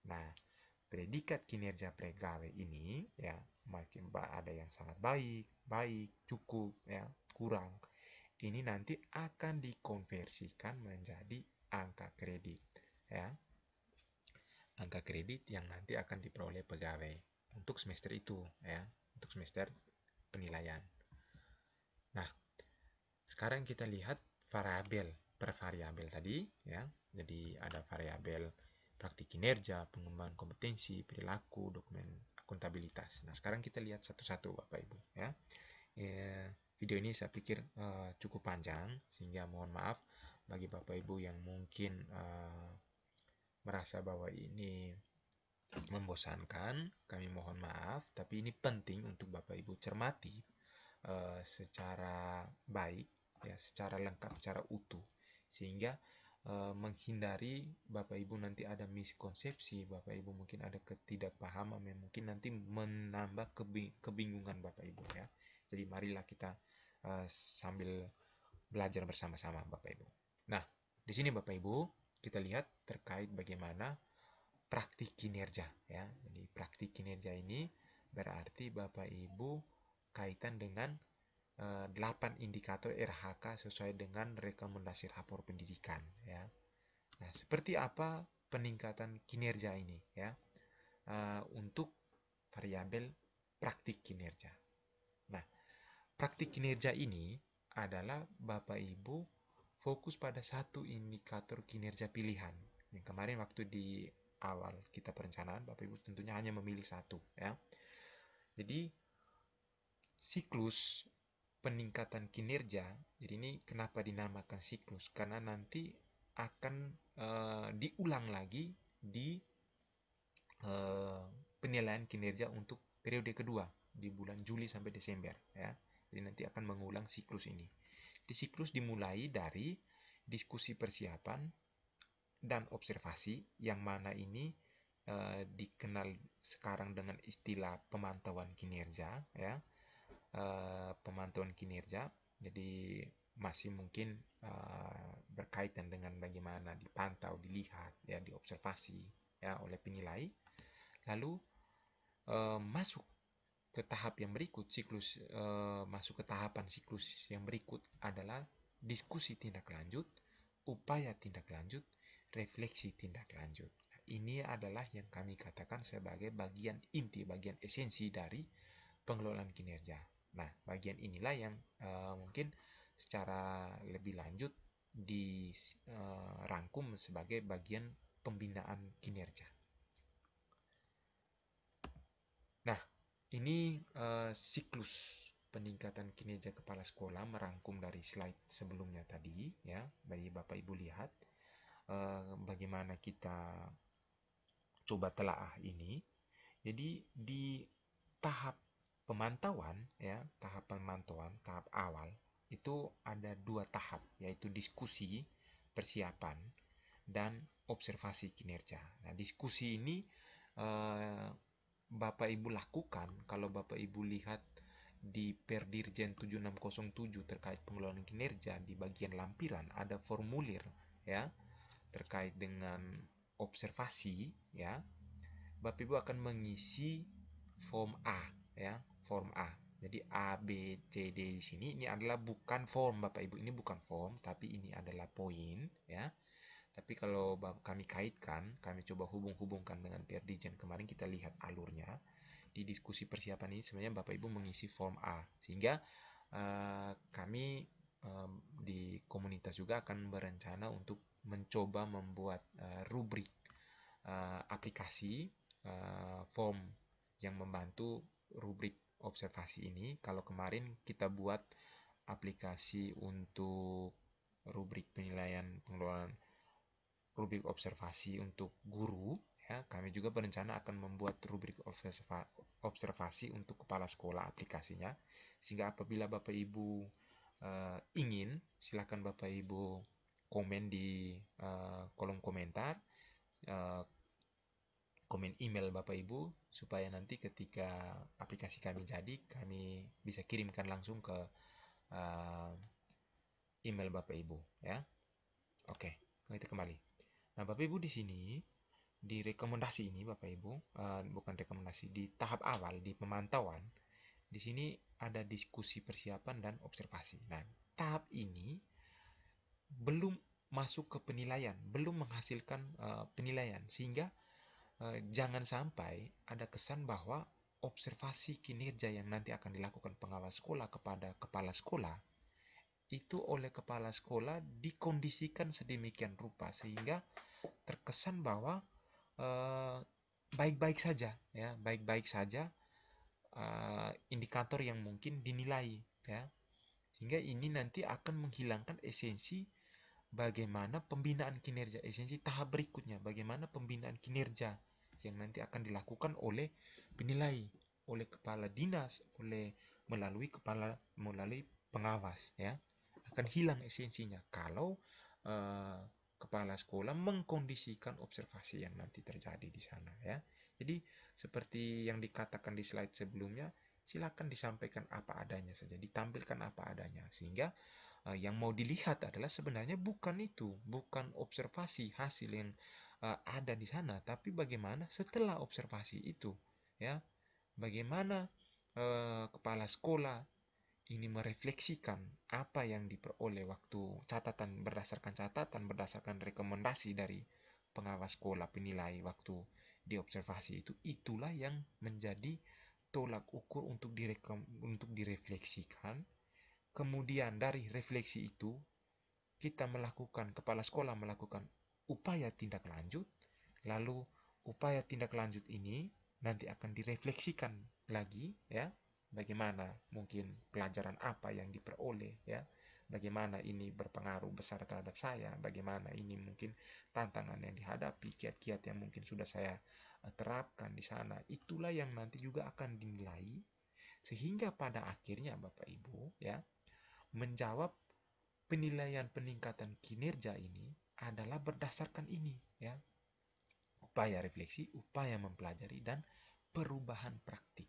Nah, predikat kinerja pegawai ini ya, makin ada yang sangat baik, cukup ya, kurang. Ini nanti akan dikonversikan menjadi angka kredit ya. Angka kredit yang nanti akan diperoleh pegawai untuk semester itu ya, untuk semester penilaian. Nah, sekarang kita lihat variabel per variabel tadi ya. Jadi ada variabel praktik kinerja, pengembangan kompetensi, perilaku, dokumen akuntabilitas. Nah, sekarang kita lihat satu-satu Bapak Ibu ya. Video ini saya pikir cukup panjang, sehingga mohon maaf bagi Bapak Ibu yang mungkin merasa bahwa ini membosankan. Kami mohon maaf, tapi ini penting untuk Bapak Ibu cermati secara baik ya, secara lengkap, secara utuh, sehingga menghindari Bapak Ibu nanti ada miskonsepsi, Bapak Ibu mungkin ada ketidakpahaman yang mungkin nanti menambah kebingungan Bapak Ibu ya. Jadi marilah kita sambil belajar bersama-sama Bapak Ibu. Nah, di sini Bapak Ibu kita lihat terkait bagaimana praktik kinerja ya. Jadi praktik kinerja ini berarti Bapak Ibu kaitan dengan 8 indikator RHK sesuai dengan rekomendasi rapor pendidikan ya. Nah, seperti apa peningkatan kinerja ini ya untuk variabel praktik kinerja. Nah, praktik kinerja ini adalah Bapak Ibu fokus pada satu indikator kinerja pilihan. Yang kemarin waktu di awal kita perencanaan, Bapak Ibu tentunya hanya memilih satu ya. Jadi siklus peningkatan kinerja, jadi ini kenapa dinamakan siklus? Karena nanti akan diulang lagi di penilaian kinerja untuk periode kedua di bulan Juli sampai Desember ya. Jadi nanti akan mengulang siklus ini. Di siklus dimulai dari diskusi persiapan dan observasi, yang mana ini dikenal sekarang dengan istilah pemantauan kinerja ya. Pemantauan kinerja, jadi masih mungkin berkaitan dengan bagaimana dipantau, dilihat ya, diobservasi ya oleh penilai. Lalu masuk ke tahap yang berikut, masuk ke tahapan siklus yang berikut adalah diskusi tindak lanjut, upaya tindak lanjut, refleksi tindak lanjut. Ini adalah yang kami katakan sebagai bagian inti, bagian esensi dari pengelolaan kinerja. Nah, bagian inilah yang mungkin secara lebih lanjut dirangkum sebagai bagian pembinaan kinerja. Nah, ini siklus peningkatan kinerja kepala sekolah merangkum dari slide sebelumnya tadi ya, bagi Bapak Ibu lihat bagaimana kita coba telaah ini. Jadi di tahap pemantauan ya, tahap awal itu ada 2 tahap, yaitu diskusi persiapan dan observasi kinerja. Nah, diskusi ini Bapak Ibu lakukan kalau Bapak Ibu lihat di Perdirjen 7607 terkait pengelolaan kinerja, di bagian lampiran ada formulir ya terkait dengan observasi ya. Bapak Ibu akan mengisi form A ya, form A. Jadi A, B, C, D di sini ini adalah bukan form Bapak Ibu, ini bukan form, tapi ini adalah poin ya. Tapi kalau kami kaitkan, kami coba hubung-hubungkan dengan Perdijen kemarin, kita lihat alurnya. Di diskusi persiapan ini sebenarnya Bapak Ibu mengisi form A, sehingga kami di komunitas juga akan berencana untuk mencoba membuat rubrik aplikasi form yang membantu rubrik observasi ini. Kalau kemarin kita buat aplikasi untuk rubrik penilaian pengelolaan, rubrik observasi untuk guru ya, kami juga berencana akan membuat rubrik observasi untuk kepala sekolah aplikasinya, sehingga apabila Bapak Ibu ingin, silakan Bapak Ibu komen di kolom komentar, komen email Bapak Ibu, supaya nanti ketika aplikasi kami jadi, kami bisa kirimkan langsung ke email Bapak Ibu ya. Oke, kita kembali. Nah, Bapak Ibu di sini di rekomendasi ini Bapak Ibu, bukan rekomendasi, di tahap awal di pemantauan, di sini ada diskusi persiapan dan observasi. Nah, tahap ini belum masuk ke penilaian, belum menghasilkan penilaian, sehingga jangan sampai ada kesan bahwa observasi kinerja yang nanti akan dilakukan pengawas sekolah kepada kepala sekolah itu oleh kepala sekolah dikondisikan sedemikian rupa sehingga terkesan bahwa baik-baik saja ya, baik-baik saja indikator yang mungkin dinilai ya, sehingga ini nanti akan menghilangkan esensi bagaimana pembinaan kinerja, esensi tahap berikutnya, bagaimana pembinaan kinerja yang nanti akan dilakukan oleh penilai, oleh kepala dinas, melalui pengawas ya. Akan hilang esensinya kalau kepala sekolah mengkondisikan observasi yang nanti terjadi di sana ya. Jadi seperti yang dikatakan di slide sebelumnya, silakan disampaikan apa adanya saja, ditampilkan apa adanya, sehingga yang mau dilihat adalah sebenarnya bukan itu, bukan observasi hasil yang ada di sana, tapi bagaimana setelah observasi itu ya, bagaimana kepala sekolah ini merefleksikan apa yang diperoleh waktu berdasarkan rekomendasi dari pengawas sekolah, penilai waktu diobservasi itu. Itulah yang menjadi tolak ukur untuk direfleksikan. Kemudian dari refleksi itu kepala sekolah melakukan upaya tindak lanjut, lalu upaya tindak lanjut ini nanti akan direfleksikan lagi ya, bagaimana mungkin pelajaran apa yang diperoleh ya, bagaimana ini berpengaruh besar terhadap saya, bagaimana ini mungkin tantangan yang dihadapi, kiat-kiat yang mungkin sudah saya terapkan di sana. Itulah yang nanti juga akan dinilai Sehingga pada akhirnya Bapak Ibu ya, menjawab penilaian peningkatan kinerja ini adalah berdasarkan ini ya. Upaya refleksi, upaya mempelajari, dan perubahan praktik,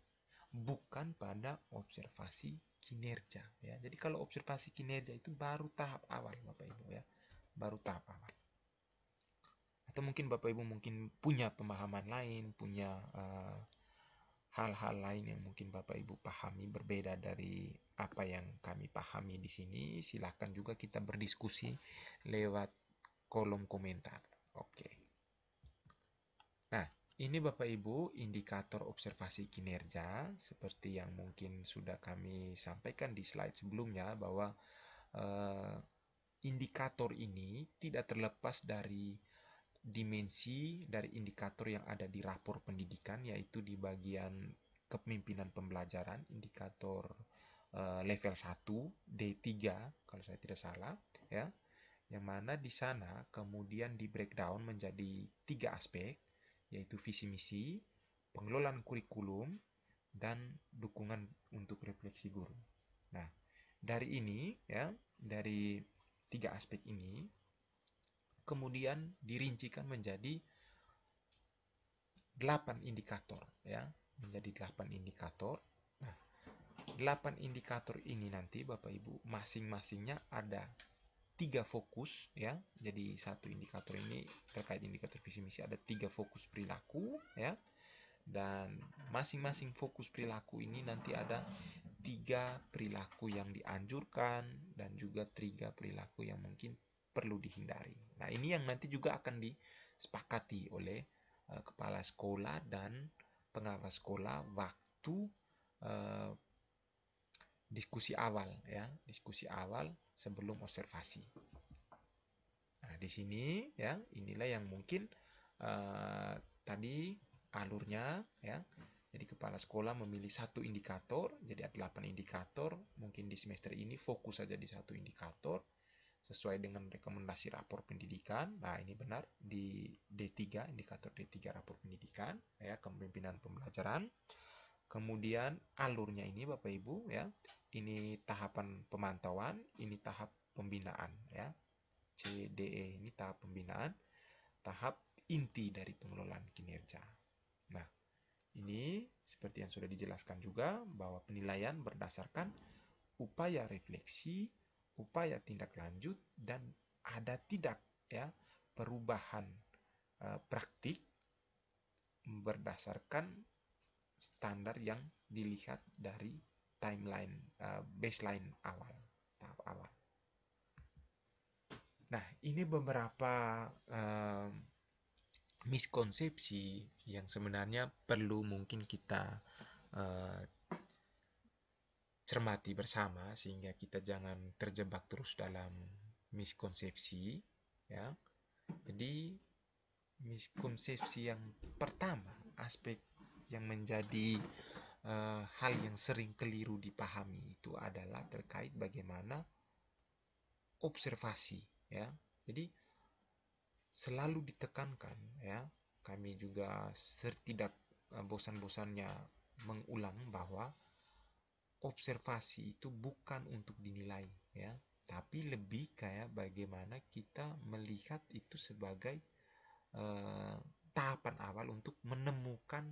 bukan pada observasi kinerja ya. Jadi kalau observasi kinerja itu baru tahap awal Bapak Ibu ya, baru tahap awal. Atau mungkin Bapak Ibu mungkin punya pemahaman lain, punya hal-hal lain yang mungkin Bapak Ibu pahami berbeda dari apa yang kami pahami di sini. Silahkan juga kita berdiskusi lewat kolom komentar. Oke. Nah, ini Bapak Ibu indikator observasi kinerja seperti yang mungkin sudah kami sampaikan di slide sebelumnya, bahwa indikator ini tidak terlepas dari dimensi dari indikator yang ada di rapor pendidikan, yaitu di bagian kepemimpinan pembelajaran, indikator level 1 D3 kalau saya tidak salah ya, yang mana di sana kemudian di breakdown menjadi 3 aspek, yaitu visi misi, pengelolaan kurikulum, dan dukungan untuk refleksi guru. Nah, dari ini ya, dari 3 aspek ini kemudian dirincikan menjadi 8 indikator ya, menjadi 8 indikator. Nah, 8 indikator ini nanti Bapak Ibu masing-masingnya ada 3 fokus ya. Jadi satu indikator ini terkait indikator visi misi ada 3 fokus perilaku ya. Dan masing-masing fokus perilaku ini nanti ada 3 perilaku yang dianjurkan dan juga 3 perilaku yang mungkin perlu dihindari. Nah, ini yang nanti juga akan disepakati oleh kepala sekolah dan pengawas sekolah waktu diskusi awal ya, diskusi awal sebelum observasi. Nah, di sini ya, inilah yang mungkin tadi alurnya ya. Jadi kepala sekolah memilih satu indikator, jadi ada 8 indikator. Mungkin di semester ini fokus saja di satu indikator sesuai dengan rekomendasi rapor pendidikan. Nah, ini benar di D3, indikator D3 rapor pendidikan ya, kepemimpinan pembelajaran. Kemudian alurnya ini Bapak Ibu ya, ini tahapan pemantauan, ini tahap pembinaan ya. CDE ini tahap pembinaan, tahap inti dari pengelolaan kinerja. Nah, ini seperti yang sudah dijelaskan juga bahwa penilaian berdasarkan upaya refleksi, upaya tindak lanjut, dan ada tidak ya perubahan praktik berdasarkan standar yang dilihat dari timeline baseline awal, tahap awal. Nah, ini beberapa miskonsepsi yang sebenarnya perlu mungkin kita cermati bersama sehingga kita jangan terjebak terus dalam miskonsepsi ya. Jadi miskonsepsi yang pertama, aspek yang menjadi hal yang sering keliru dipahami itu adalah terkait bagaimana observasi ya. Jadi selalu ditekankan ya, kami juga tidak bosan-bosannya mengulang bahwa observasi itu bukan untuk dinilai ya, tapi lebih kayak bagaimana kita melihat itu sebagai tahapan awal untuk menemukan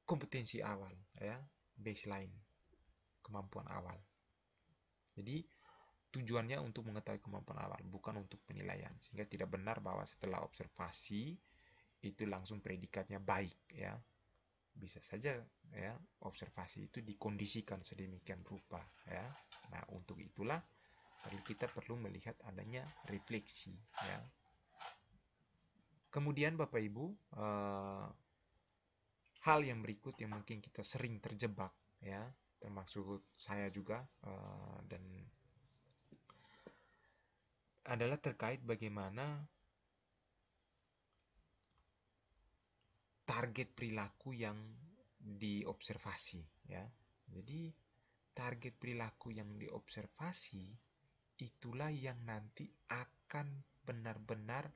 kompetensi awal ya, baseline, kemampuan awal. Jadi tujuannya untuk mengetahui kemampuan awal, bukan untuk penilaian. Sehingga tidak benar bahwa setelah observasi itu langsung predikatnya baik ya. Bisa saja ya, observasi itu dikondisikan sedemikian rupa ya. Nah, untuk itulah kita perlu melihat adanya refleksi ya. Kemudian Bapak Ibu, hal yang berikut yang mungkin kita sering terjebak ya, termasuk saya juga, dan adalah terkait bagaimana target perilaku yang diobservasi ya. Jadi target perilaku yang diobservasi itulah yang nanti akan benar-benar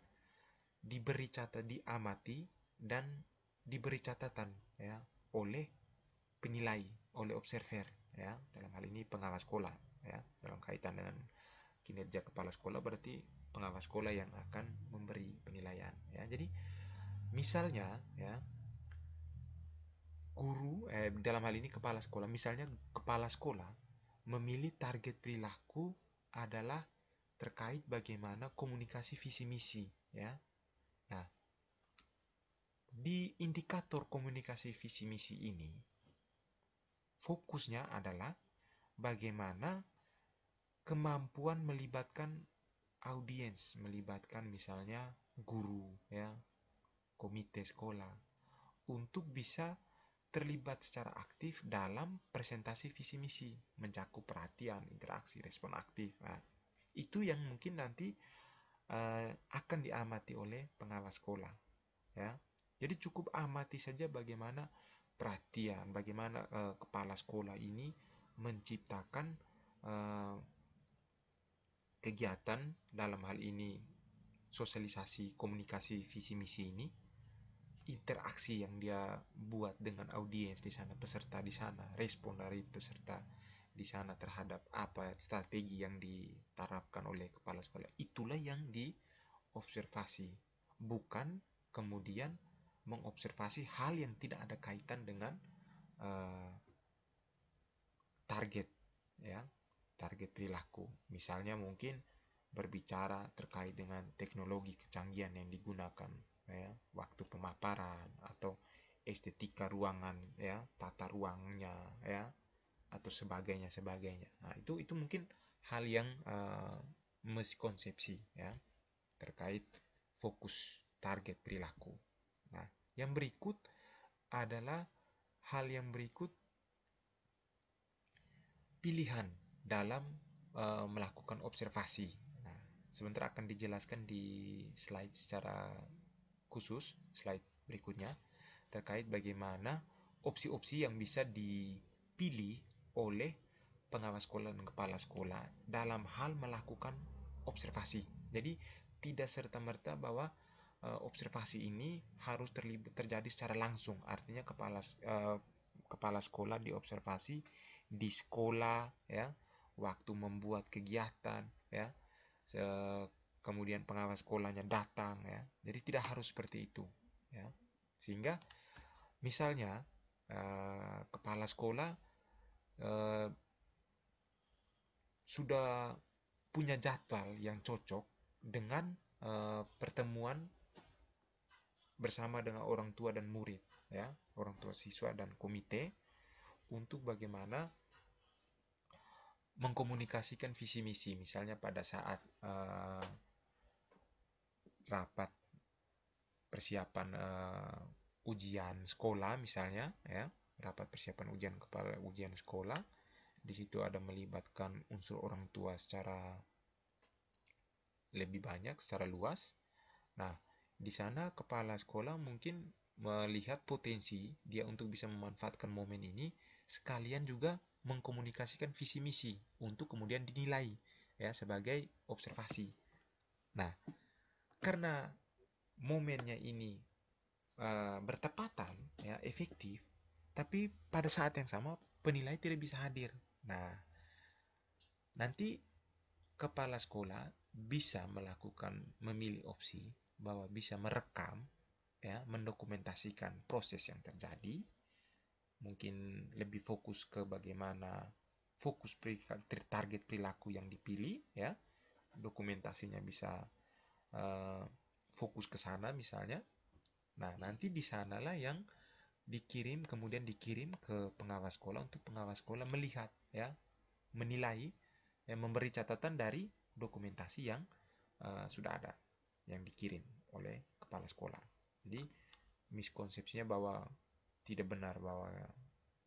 diberi catatan, diamati dan diberi catatan ya oleh penilai oleh observer, ya. Dalam hal ini pengawas sekolah, ya. Dalam kaitan dengan kinerja kepala sekolah berarti pengawas sekolah yang akan memberi penilaian, ya. Jadi misalnya, ya, guru dalam hal ini kepala sekolah, misalnya kepala sekolah memilih target perilaku adalah terkait bagaimana komunikasi visi misi, ya. Nah, di indikator komunikasi visi misi ini fokusnya adalah bagaimana kemampuan melibatkan audiens, melibatkan misalnya guru, ya, komite sekolah untuk bisa terlibat secara aktif dalam presentasi visi misi, mencakup perhatian, interaksi, respon aktif. Nah, itu yang mungkin nanti akan diamati oleh pengawas sekolah, ya. Jadi cukup amati saja bagaimana perhatian, bagaimana kepala sekolah ini menciptakan kegiatan dalam hal ini sosialisasi, komunikasi visi misi ini, interaksi yang dia buat dengan audiens di sana, peserta di sana, respon dari peserta di sana terhadap apa strategi yang diterapkan oleh kepala sekolah, itulah yang diobservasi, bukan kemudian mengobservasi hal yang tidak ada kaitan dengan target, ya, target perilaku. Misalnya mungkin berbicara terkait dengan teknologi kecanggihan yang digunakan, ya, waktu pemaparan atau estetika ruangan, ya, tata ruangnya, ya, atau sebagainya. Nah, itu mungkin hal yang miskonsepsi, ya, terkait fokus target perilaku. Nah, yang berikut adalah hal yang berikut, pilihan dalam melakukan observasi. Nah, sebentar akan dijelaskan di slide secara khusus, slide berikutnya, terkait bagaimana opsi-opsi yang bisa dipilih oleh pengawas sekolah dan kepala sekolah dalam hal melakukan observasi. Jadi tidak serta-merta bahwa observasi ini harus terjadi secara langsung. Artinya kepala sekolah diobservasi di sekolah, ya, waktu membuat kegiatan, ya, kemudian pengawas sekolahnya datang, ya. Jadi tidak harus seperti itu, ya. Sehingga misalnya kepala sekolah sudah punya jadwal yang cocok dengan pertemuan bersama dengan orang tua dan murid, ya, orang tua siswa dan komite, untuk bagaimana mengkomunikasikan visi misi, misalnya pada saat rapat persiapan ujian sekolah, misalnya, ya, rapat persiapan ujian sekolah. Di situ ada melibatkan unsur orang tua secara lebih banyak, secara luas. Nah, di sana kepala sekolah mungkin melihat potensi dia untuk bisa memanfaatkan momen ini, sekalian juga mengkomunikasikan visi misi untuk kemudian dinilai, ya, sebagai observasi. Nah, karena momennya ini bertepatan, ya, efektif, tapi pada saat yang sama penilai tidak bisa hadir. Nah, nanti kepala sekolah bisa memilih opsi bahwa bisa merekam, ya, mendokumentasikan proses yang terjadi, mungkin lebih fokus ke bagaimana target perilaku yang dipilih, ya, dokumentasinya bisa fokus ke sana misalnya. Nah, nanti di sanalah yang kemudian dikirim ke pengawas sekolah untuk pengawas sekolah melihat, ya, menilai, ya, memberi catatan dari dokumentasi yang sudah ada yang dikirim oleh kepala sekolah. Jadi miskonsepsinya bahwa tidak benar bahwa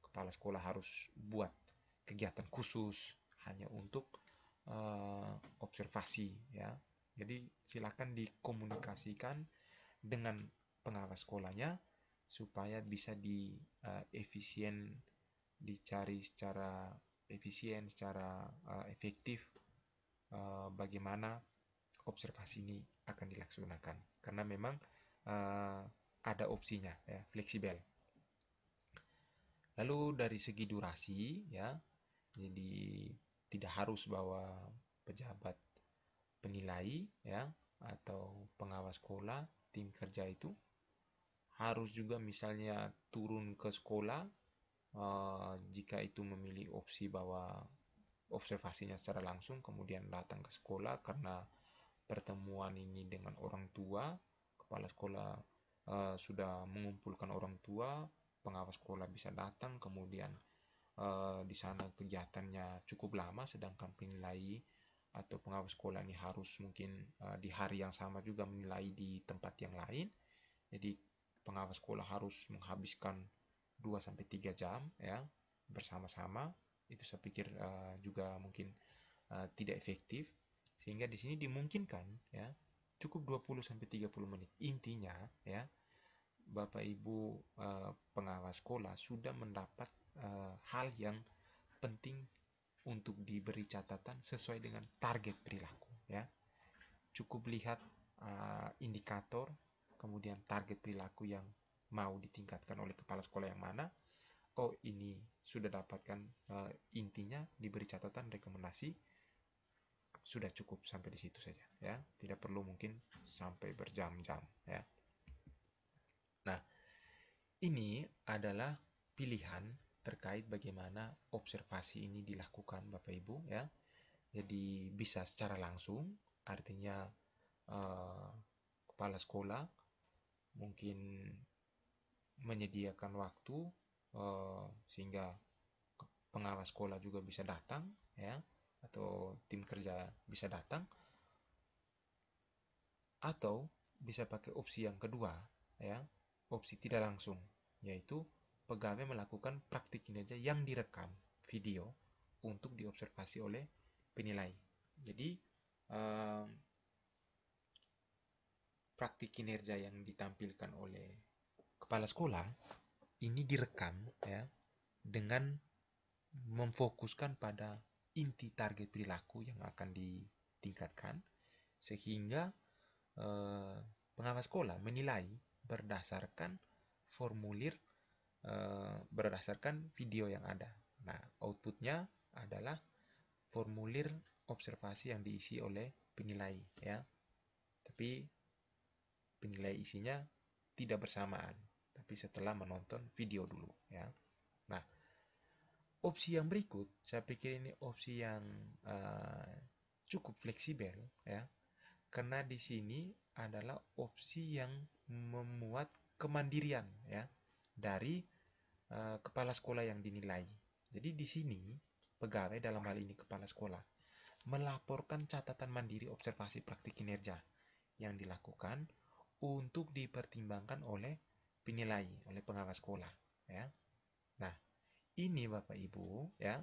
kepala sekolah harus buat kegiatan khusus hanya untuk observasi, ya. Jadi silakan dikomunikasikan dengan pengawas sekolahnya supaya bisa dicari secara efisien, secara efektif bagaimana observasi ini akan dilaksanakan, karena memang ada opsinya, ya, fleksibel. Lalu dari segi durasi ya, jadi tidak harus bahwa pejabat penilai ya atau pengawas sekolah, tim kerja itu harus juga misalnya turun ke sekolah jika itu memilih opsi bahwa observasinya secara langsung kemudian datang ke sekolah karena pertemuan ini dengan orang tua, kepala sekolah sudah mengumpulkan orang tua, pengawas sekolah bisa datang, kemudian di sana kegiatannya cukup lama, sedangkan penilai atau pengawas sekolah ini harus mungkin di hari yang sama juga menilai di tempat yang lain. Jadi pengawas sekolah harus menghabiskan 2 sampai 3 jam ya bersama-sama. Itu saya pikir juga mungkin tidak efektif, sehingga di sini dimungkinkan ya cukup 20 sampai 30 menit. Intinya ya Bapak Ibu pengawas sekolah sudah mendapat hal yang penting untuk diberi catatan sesuai dengan target perilaku ya. Cukup lihat indikator, kemudian target perilaku yang mau ditingkatkan oleh kepala sekolah yang mana. Oh, ini sudah dapatkan intinya, diberi catatan rekomendasi, sudah cukup sampai di situ saja ya. Tidak perlu mungkin sampai berjam-jam ya. Nah, ini adalah pilihan terkait bagaimana observasi ini dilakukan Bapak Ibu ya. Jadi bisa secara langsung, artinya eh, kepala sekolah mungkin menyediakan waktu sehingga pengawas sekolah juga bisa datang ya, atau tim kerja bisa datang, atau bisa pakai opsi yang kedua ya, opsi tidak langsung, yaitu pegawai melakukan praktik kinerja yang direkam video untuk diobservasi oleh penilai. Jadi praktik kinerja yang ditampilkan oleh kepala sekolah ini direkam ya dengan memfokuskan pada inti target perilaku yang akan ditingkatkan, sehingga pengawas sekolah menilai berdasarkan formulir berdasarkan video yang ada. Nah, outputnya adalah formulir observasi yang diisi oleh penilai ya. Tapi penilai isinya tidak bersamaan, tapi setelah menonton video dulu ya. Nah, opsi yang berikut, saya pikir ini opsi yang cukup fleksibel ya, karena di sini adalah opsi yang memuat kemandirian ya dari kepala sekolah yang dinilai. Jadi di sini pegawai, dalam hal ini kepala sekolah, melaporkan catatan mandiri observasi praktik kinerja yang dilakukan untuk dipertimbangkan oleh penilai, oleh pengawas sekolah ya. Nah, ini Bapak Ibu ya.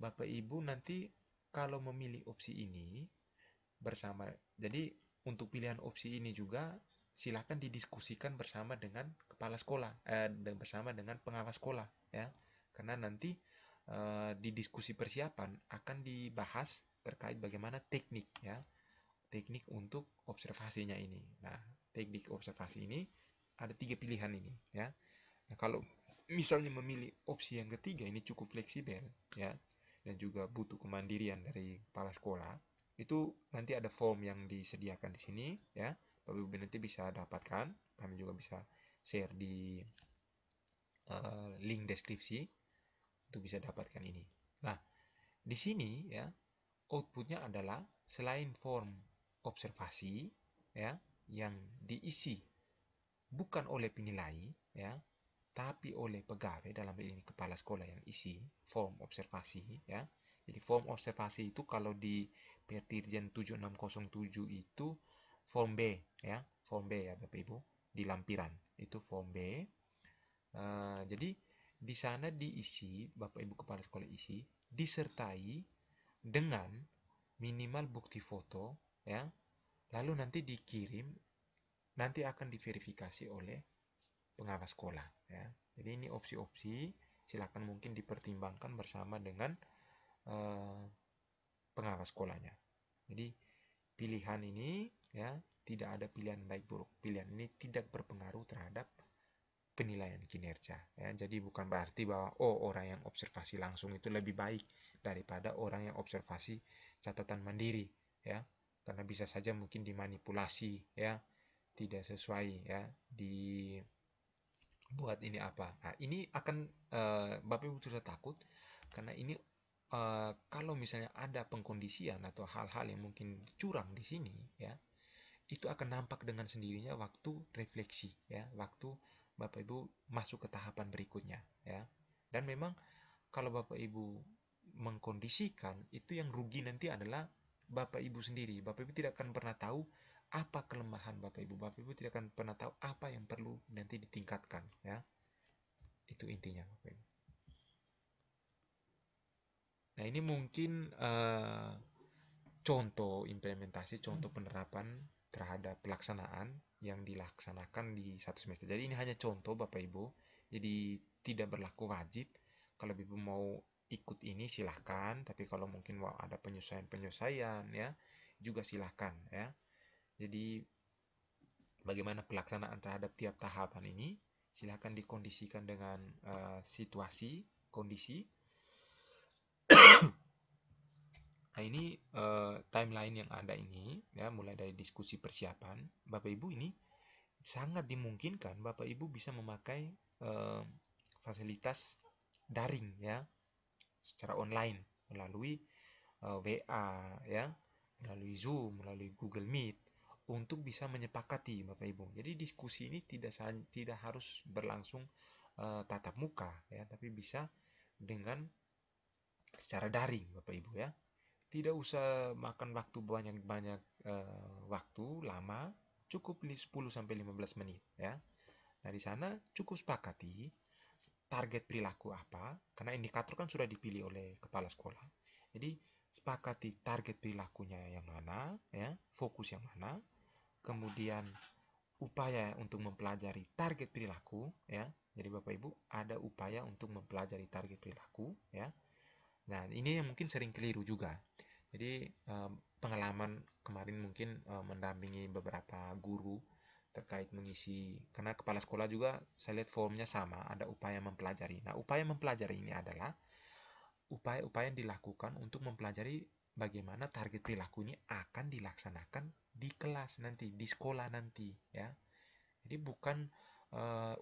Bapak Ibu nanti kalau memilih opsi ini bersama, jadi untuk pilihan opsi ini juga silakan didiskusikan bersama dengan kepala sekolah bersama dengan pengawas sekolah ya. Karena nanti di diskusi persiapan akan dibahas terkait bagaimana teknik ya, teknik untuk observasinya ini. Nah, teknik observasi ini ada 3 pilihan ini ya. Nah, kalau misalnya memilih opsi yang ketiga, ini cukup fleksibel ya, dan juga butuh kemandirian dari kepala sekolah. Itu nanti ada form yang disediakan di sini ya. Bapak Ibu nanti bisa dapatkan, kami juga bisa share di link deskripsi untuk bisa dapatkan ini. Nah, di sini ya outputnya adalah selain form observasi ya yang diisi bukan oleh penilai ya, tapi oleh pegawai, dalam hal ini kepala sekolah yang isi form observasi ya. Jadi form observasi itu kalau di Perdirjen 7607 itu form B ya, form B ya Bapak Ibu, di lampiran itu form B. Jadi di sana diisi, Bapak Ibu kepala sekolah isi, disertai dengan minimal bukti foto ya, lalu nanti dikirim, nanti akan diverifikasi oleh pengawas sekolah ya. Jadi ini opsi-opsi, silakan mungkin dipertimbangkan bersama dengan pengawas sekolahnya. Jadi pilihan ini ya tidak ada pilihan baik buruk. Pilihan ini tidak berpengaruh terhadap penilaian kinerja ya. Jadi bukan berarti bahwa orang yang observasi langsung itu lebih baik daripada orang yang observasi catatan mandiri ya, karena bisa saja mungkin dimanipulasi ya, tidak sesuai ya, dibuat ini apa. Nah, ini akan Bapak Ibu sudah takut karena ini kalau misalnya ada pengkondisian atau hal-hal yang mungkin curang di sini ya, itu akan nampak dengan sendirinya waktu refleksi ya, waktu Bapak Ibu masuk ke tahapan berikutnya ya. Dan memang kalau Bapak Ibu mengkondisikan, itu yang rugi nanti adalah Bapak Ibu sendiri. Bapak Ibu tidak akan pernah tahu apa kelemahan Bapak Ibu. Bapak Ibu tidak akan pernah tahu apa yang perlu nanti ditingkatkan ya. Itu intinya Bapak Ibu. Nah, ini mungkin contoh implementasi, contoh penerapan terhadap pelaksanaan yang dilaksanakan di satu semester. Jadi ini hanya contoh Bapak Ibu. Jadi tidak berlaku wajib. Kalau Bapak Ibu mau ikut ini silahkan, tapi kalau mungkin mau ada penyesuaian-penyesuaian ya, juga silahkan ya. Jadi bagaimana pelaksanaan terhadap tiap tahapan ini silahkan dikondisikan dengan situasi, kondisi. Nah, ini timeline yang ada ini ya, mulai dari diskusi persiapan. Bapak Ibu ini sangat dimungkinkan Bapak Ibu bisa memakai fasilitas daring ya, secara online melalui WA ya, melalui Zoom, melalui Google Meet untuk bisa menyepakati Bapak Ibu. Jadi diskusi ini tidak harus berlangsung tatap muka ya, tapi bisa dengan secara daring Bapak Ibu ya. Tidak usah makan waktu banyak-banyak waktu lama, cukup 10-15 menit ya. Nah, di sana cukup sepakati target perilaku apa, karena indikator kan sudah dipilih oleh kepala sekolah. Jadi sepakati target perilakunya yang mana ya, fokus yang mana, kemudian upaya untuk mempelajari target perilaku ya. Jadi Bapak Ibu ada upaya untuk mempelajari target perilaku ya. Nah, ini yang mungkin sering keliru juga. Jadi pengalaman kemarin mungkin mendampingi beberapa guru terkait mengisi, karena kepala sekolah juga saya lihat formnya sama, ada upaya mempelajari. Nah, upaya mempelajari ini adalah upaya-upaya yang dilakukan untuk mempelajari bagaimana target perilaku ini akan dilaksanakan di kelas nanti, di sekolah nanti ya. Jadi bukan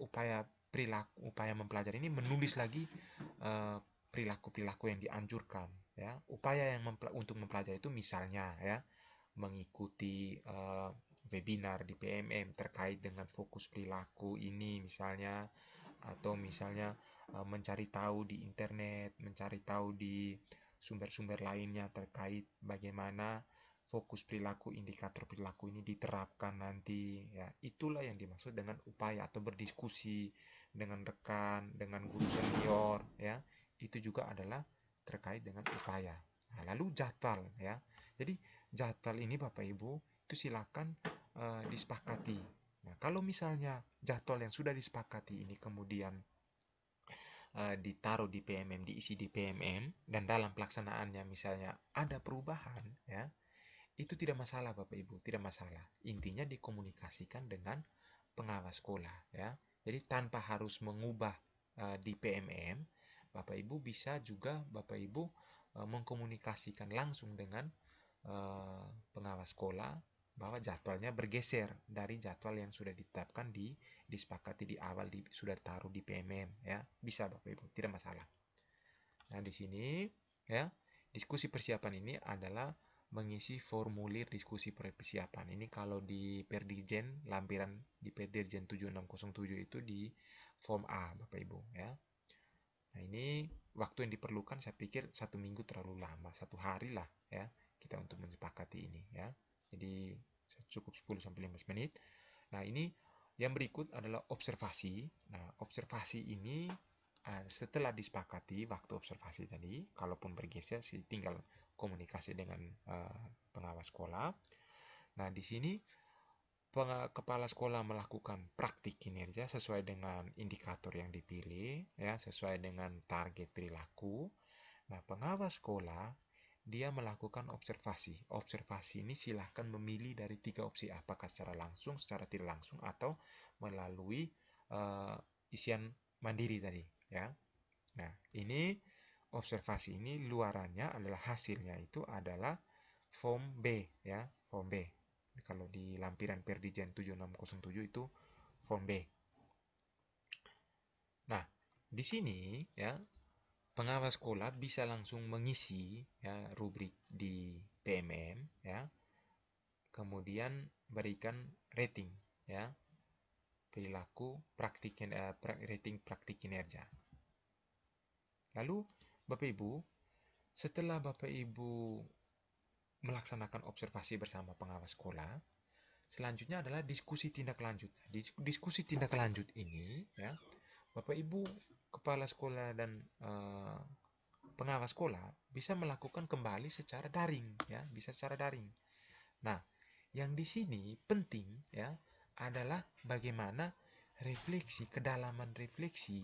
upaya mempelajari ini menulis lagi perilaku-perilaku yang dianjurkan ya. Upaya yang untuk mempelajari itu misalnya ya, mengikuti webinar di PMM terkait dengan fokus perilaku ini misalnya, atau misalnya mencari tahu di internet, mencari tahu di sumber-sumber lainnya terkait bagaimana fokus perilaku, indikator perilaku ini diterapkan nanti ya. Itulah yang dimaksud dengan upaya, atau berdiskusi dengan rekan, dengan guru senior ya. Itu juga adalah terkait dengan upaya. Nah, lalu jadwal ya. Jadi jadwal ini Bapak Ibu itu silakan disepakati. Nah, kalau misalnya jadwal yang sudah disepakati ini kemudian ditaruh di PMM, diisi di PMM, dan dalam pelaksanaannya misalnya ada perubahan ya, itu tidak masalah Bapak Ibu, tidak masalah. Intinya dikomunikasikan dengan pengawas sekolah ya. Jadi tanpa harus mengubah di PMM, Bapak Ibu bisa juga Bapak Ibu mengkomunikasikan langsung dengan pengawas sekolah bahwa jadwalnya bergeser dari jadwal yang sudah ditetapkan disepakati di awal, sudah taruh di PMM ya. Bisa Bapak Ibu, tidak masalah. Nah, di sini ya, diskusi persiapan ini adalah mengisi formulir diskusi persiapan. Ini kalau di Perdirjen, lampiran di Perdirjen 7607 itu di form A Bapak Ibu ya. Nah, ini waktu yang diperlukan saya pikir 1 minggu terlalu lama, 1 hari lah ya kita untuk menyepakati ini ya. Jadi cukup 10-15 menit. Nah, ini yang berikut adalah observasi. Nah, observasi ini setelah disepakati waktu observasi tadi, kalaupun bergeser sih tinggal komunikasi dengan pengawas sekolah. Nah, di sini kepala sekolah melakukan praktik kinerja sesuai dengan indikator yang dipilih ya, sesuai dengan target perilaku. Nah, pengawas sekolah dia melakukan observasi. Observasi ini silahkan memilih dari 3 opsi, apakah secara langsung, secara tidak langsung, atau melalui isian mandiri tadi ya. Nah, ini observasi ini luarannya adalah hasilnya itu adalah form B ya, form B. Kalau di lampiran Perdijen 7607 itu form B. Nah, di sini ya pengawas sekolah bisa langsung mengisi ya rubrik di PMM ya. Kemudian berikan rating ya. Perilaku rating praktik kinerja. Lalu Bapak Ibu, setelah Bapak Ibu melaksanakan observasi bersama pengawas sekolah, selanjutnya adalah diskusi tindak lanjut. Diskusi tindak lanjut ini ya, Bapak Ibu kepala sekolah dan pengawas sekolah bisa melakukan kembali secara daring ya, bisa secara daring. Nah, yang di sini penting ya adalah bagaimana refleksi, kedalaman refleksi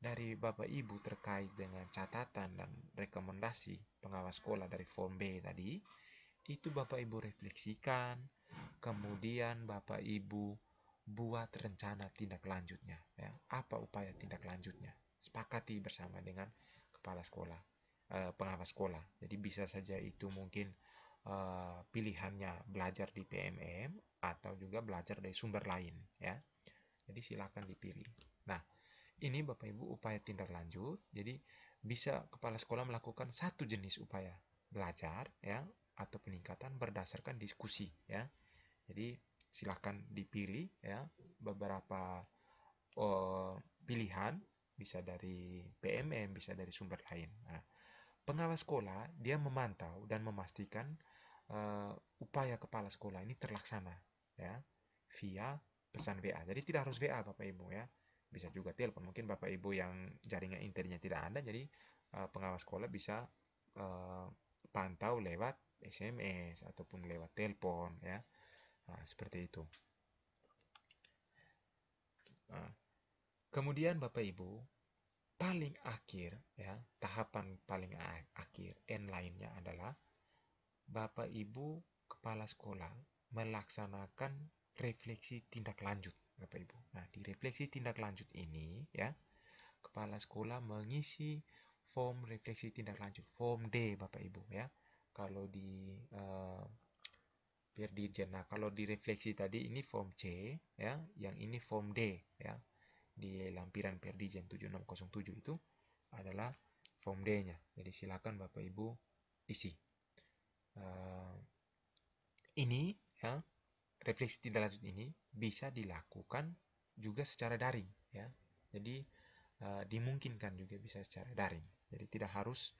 dari Bapak Ibu terkait dengan catatan dan rekomendasi pengawas sekolah dari form B tadi, itu Bapak Ibu refleksikan, kemudian Bapak Ibu buat rencana tindak lanjutnya ya. Apa upaya tindak lanjutnya? Sepakati bersama dengan kepala sekolah, pengawas sekolah. Jadi bisa saja itu mungkin pilihannya belajar di PMM atau juga belajar dari sumber lain ya. Jadi silakan dipilih. Nah, ini Bapak Ibu upaya tindak lanjut. Jadi bisa kepala sekolah melakukan satu jenis upaya belajar ya atau peningkatan berdasarkan diskusi ya. Jadi silakan dipilih ya beberapa pilihan, bisa dari PMM, bisa dari sumber lain. Nah, pengawas sekolah dia memantau dan memastikan upaya kepala sekolah ini terlaksana ya via pesan WA. Jadi tidak harus WA Bapak Ibu ya. Bisa juga telepon. Mungkin Bapak Ibu yang jaringan internetnya tidak ada, jadi pengawas sekolah bisa pantau lewat SMS ataupun lewat telepon ya. Nah, seperti itu. Nah, kemudian Bapak Ibu paling akhir ya, tahapan paling akhir end lainnya adalah Bapak Ibu kepala sekolah melaksanakan refleksi tindak lanjut Bapak Ibu. Nah, di refleksi tindak lanjut ini ya, kepala sekolah mengisi form refleksi tindak lanjut, form D Bapak Ibu ya. Kalau di Perdirjen. Nah, kalau di refleksi tadi ini form C ya, yang ini form D ya. Di lampiran Perdijen 7607 itu adalah form D-nya. Jadi silakan Bapak Ibu isi. Ini ya, refleksi tindak lanjut ini bisa dilakukan juga secara daring ya. Jadi dimungkinkan juga bisa secara daring. Jadi tidak harus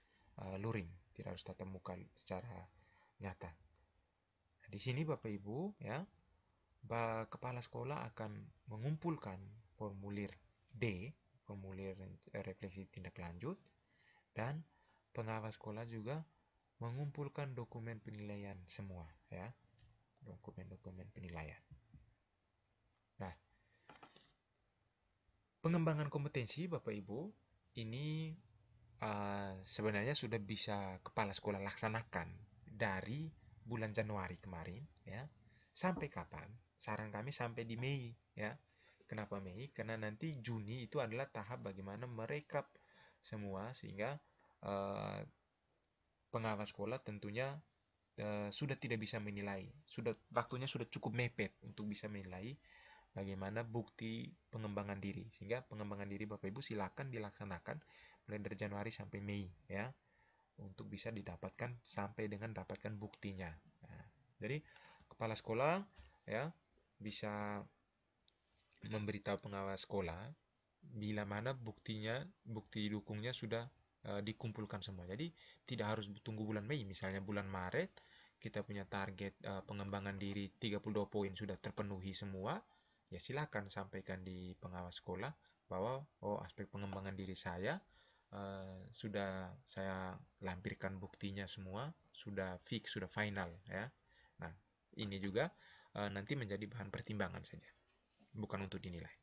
luring, tidak harus tatap muka secara nyata. Nah, di sini Bapak Ibu ya, kepala sekolah akan mengumpulkan formulir D, formulir refleksi tindak lanjut, dan pengawas sekolah juga mengumpulkan dokumen penilaian semua ya, dokumen-dokumen penilaian. Nah, pengembangan kompetensi Bapak Ibu ini sebenarnya sudah bisa kepala sekolah laksanakan dari bulan Januari kemarin ya. Sampai kapan? Saran kami sampai di Mei ya. Kenapa Mei? Karena nanti Juni itu adalah tahap bagaimana merekap semua, sehingga pengawas sekolah tentunya sudah tidak bisa menilai. Waktunya sudah cukup mepet untuk bisa menilai bagaimana bukti pengembangan diri. Sehingga pengembangan diri Bapak Ibu silakan dilaksanakan mulai dari Januari sampai Mei ya, untuk bisa didapatkan sampai dengan dapatkan buktinya. Nah, jadi kepala sekolah ya bisa memberitahu pengawas sekolah bila mana buktinya, bukti dukungnya sudah dikumpulkan semua. Jadi tidak harus tunggu bulan Mei, misalnya bulan Maret kita punya target pengembangan diri 32 poin sudah terpenuhi semua, ya silakan sampaikan di pengawas sekolah bahwa aspek pengembangan diri saya sudah saya lampirkan buktinya semua, sudah fix, sudah final ya. Nah, ini juga nanti menjadi bahan pertimbangan saja, bukan untuk dinilai.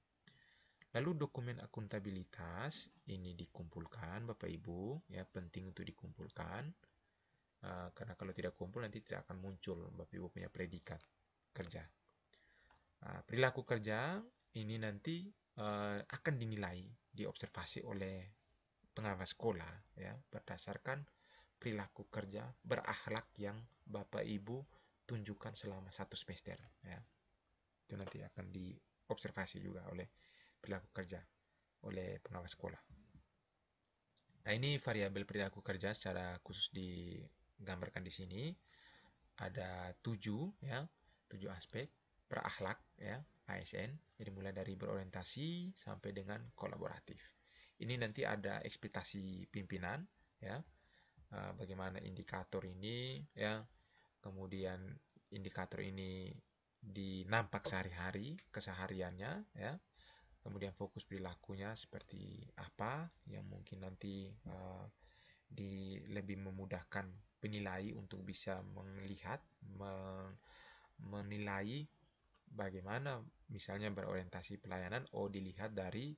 Lalu dokumen akuntabilitas ini dikumpulkan Bapak Ibu ya, penting untuk dikumpulkan karena kalau tidak kumpul nanti tidak akan muncul Bapak Ibu punya predikat kerja. Perilaku kerja ini nanti akan dinilai, diobservasi oleh pengawas sekolah ya, berdasarkan perilaku kerja berakhlak yang Bapak Ibu tunjukkan selama 1 semester ya. Itu nanti akan diobservasi juga oleh perilaku kerja oleh pengawas sekolah. Nah, ini variabel perilaku kerja secara khusus digambarkan di sini. Ada 7 ya, 7 aspek berakhlak ya, ASN. Jadi mulai dari berorientasi sampai dengan kolaboratif. Ini nanti ada ekspektasi pimpinan ya, bagaimana indikator ini ya, kemudian indikator ini dinampak sehari-hari, kesehariannya ya, kemudian fokus perilakunya seperti apa yang mungkin nanti lebih memudahkan penilai untuk bisa melihat, menilai bagaimana misalnya berorientasi pelayanan. Dilihat dari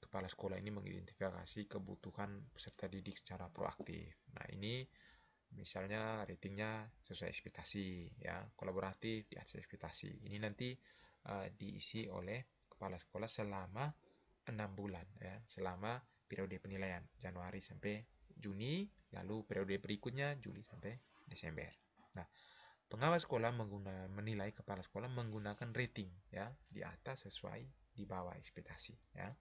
kepala sekolah ini mengidentifikasi kebutuhan peserta didik secara proaktif. Nah, ini misalnya ratingnya sesuai ekspektasi ya, kolaboratif di atas ekspektasi. Ini nanti diisi oleh kepala sekolah selama 6 bulan ya, selama periode penilaian Januari sampai Juni, lalu periode berikutnya Juli sampai Desember. Nah, pengawas sekolah menilai kepala sekolah menggunakan rating ya, di atas sesuai, di bawah ekspektasi ya.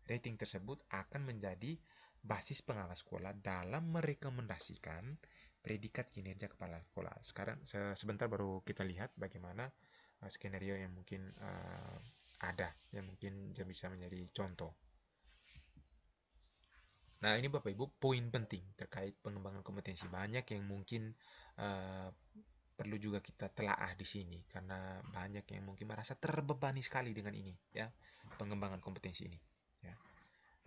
Rating tersebut akan menjadi basis pengawas sekolah dalam merekomendasikan predikat kinerja kepala sekolah. Sekarang sebentar baru kita lihat bagaimana skenario yang mungkin ada, yang mungkin bisa menjadi contoh. Nah, ini Bapak Ibu poin penting terkait pengembangan kompetensi. Banyak yang mungkin perlu juga kita telaah di sini, karena banyak yang mungkin merasa terbebani sekali dengan ini ya, pengembangan kompetensi ini ya.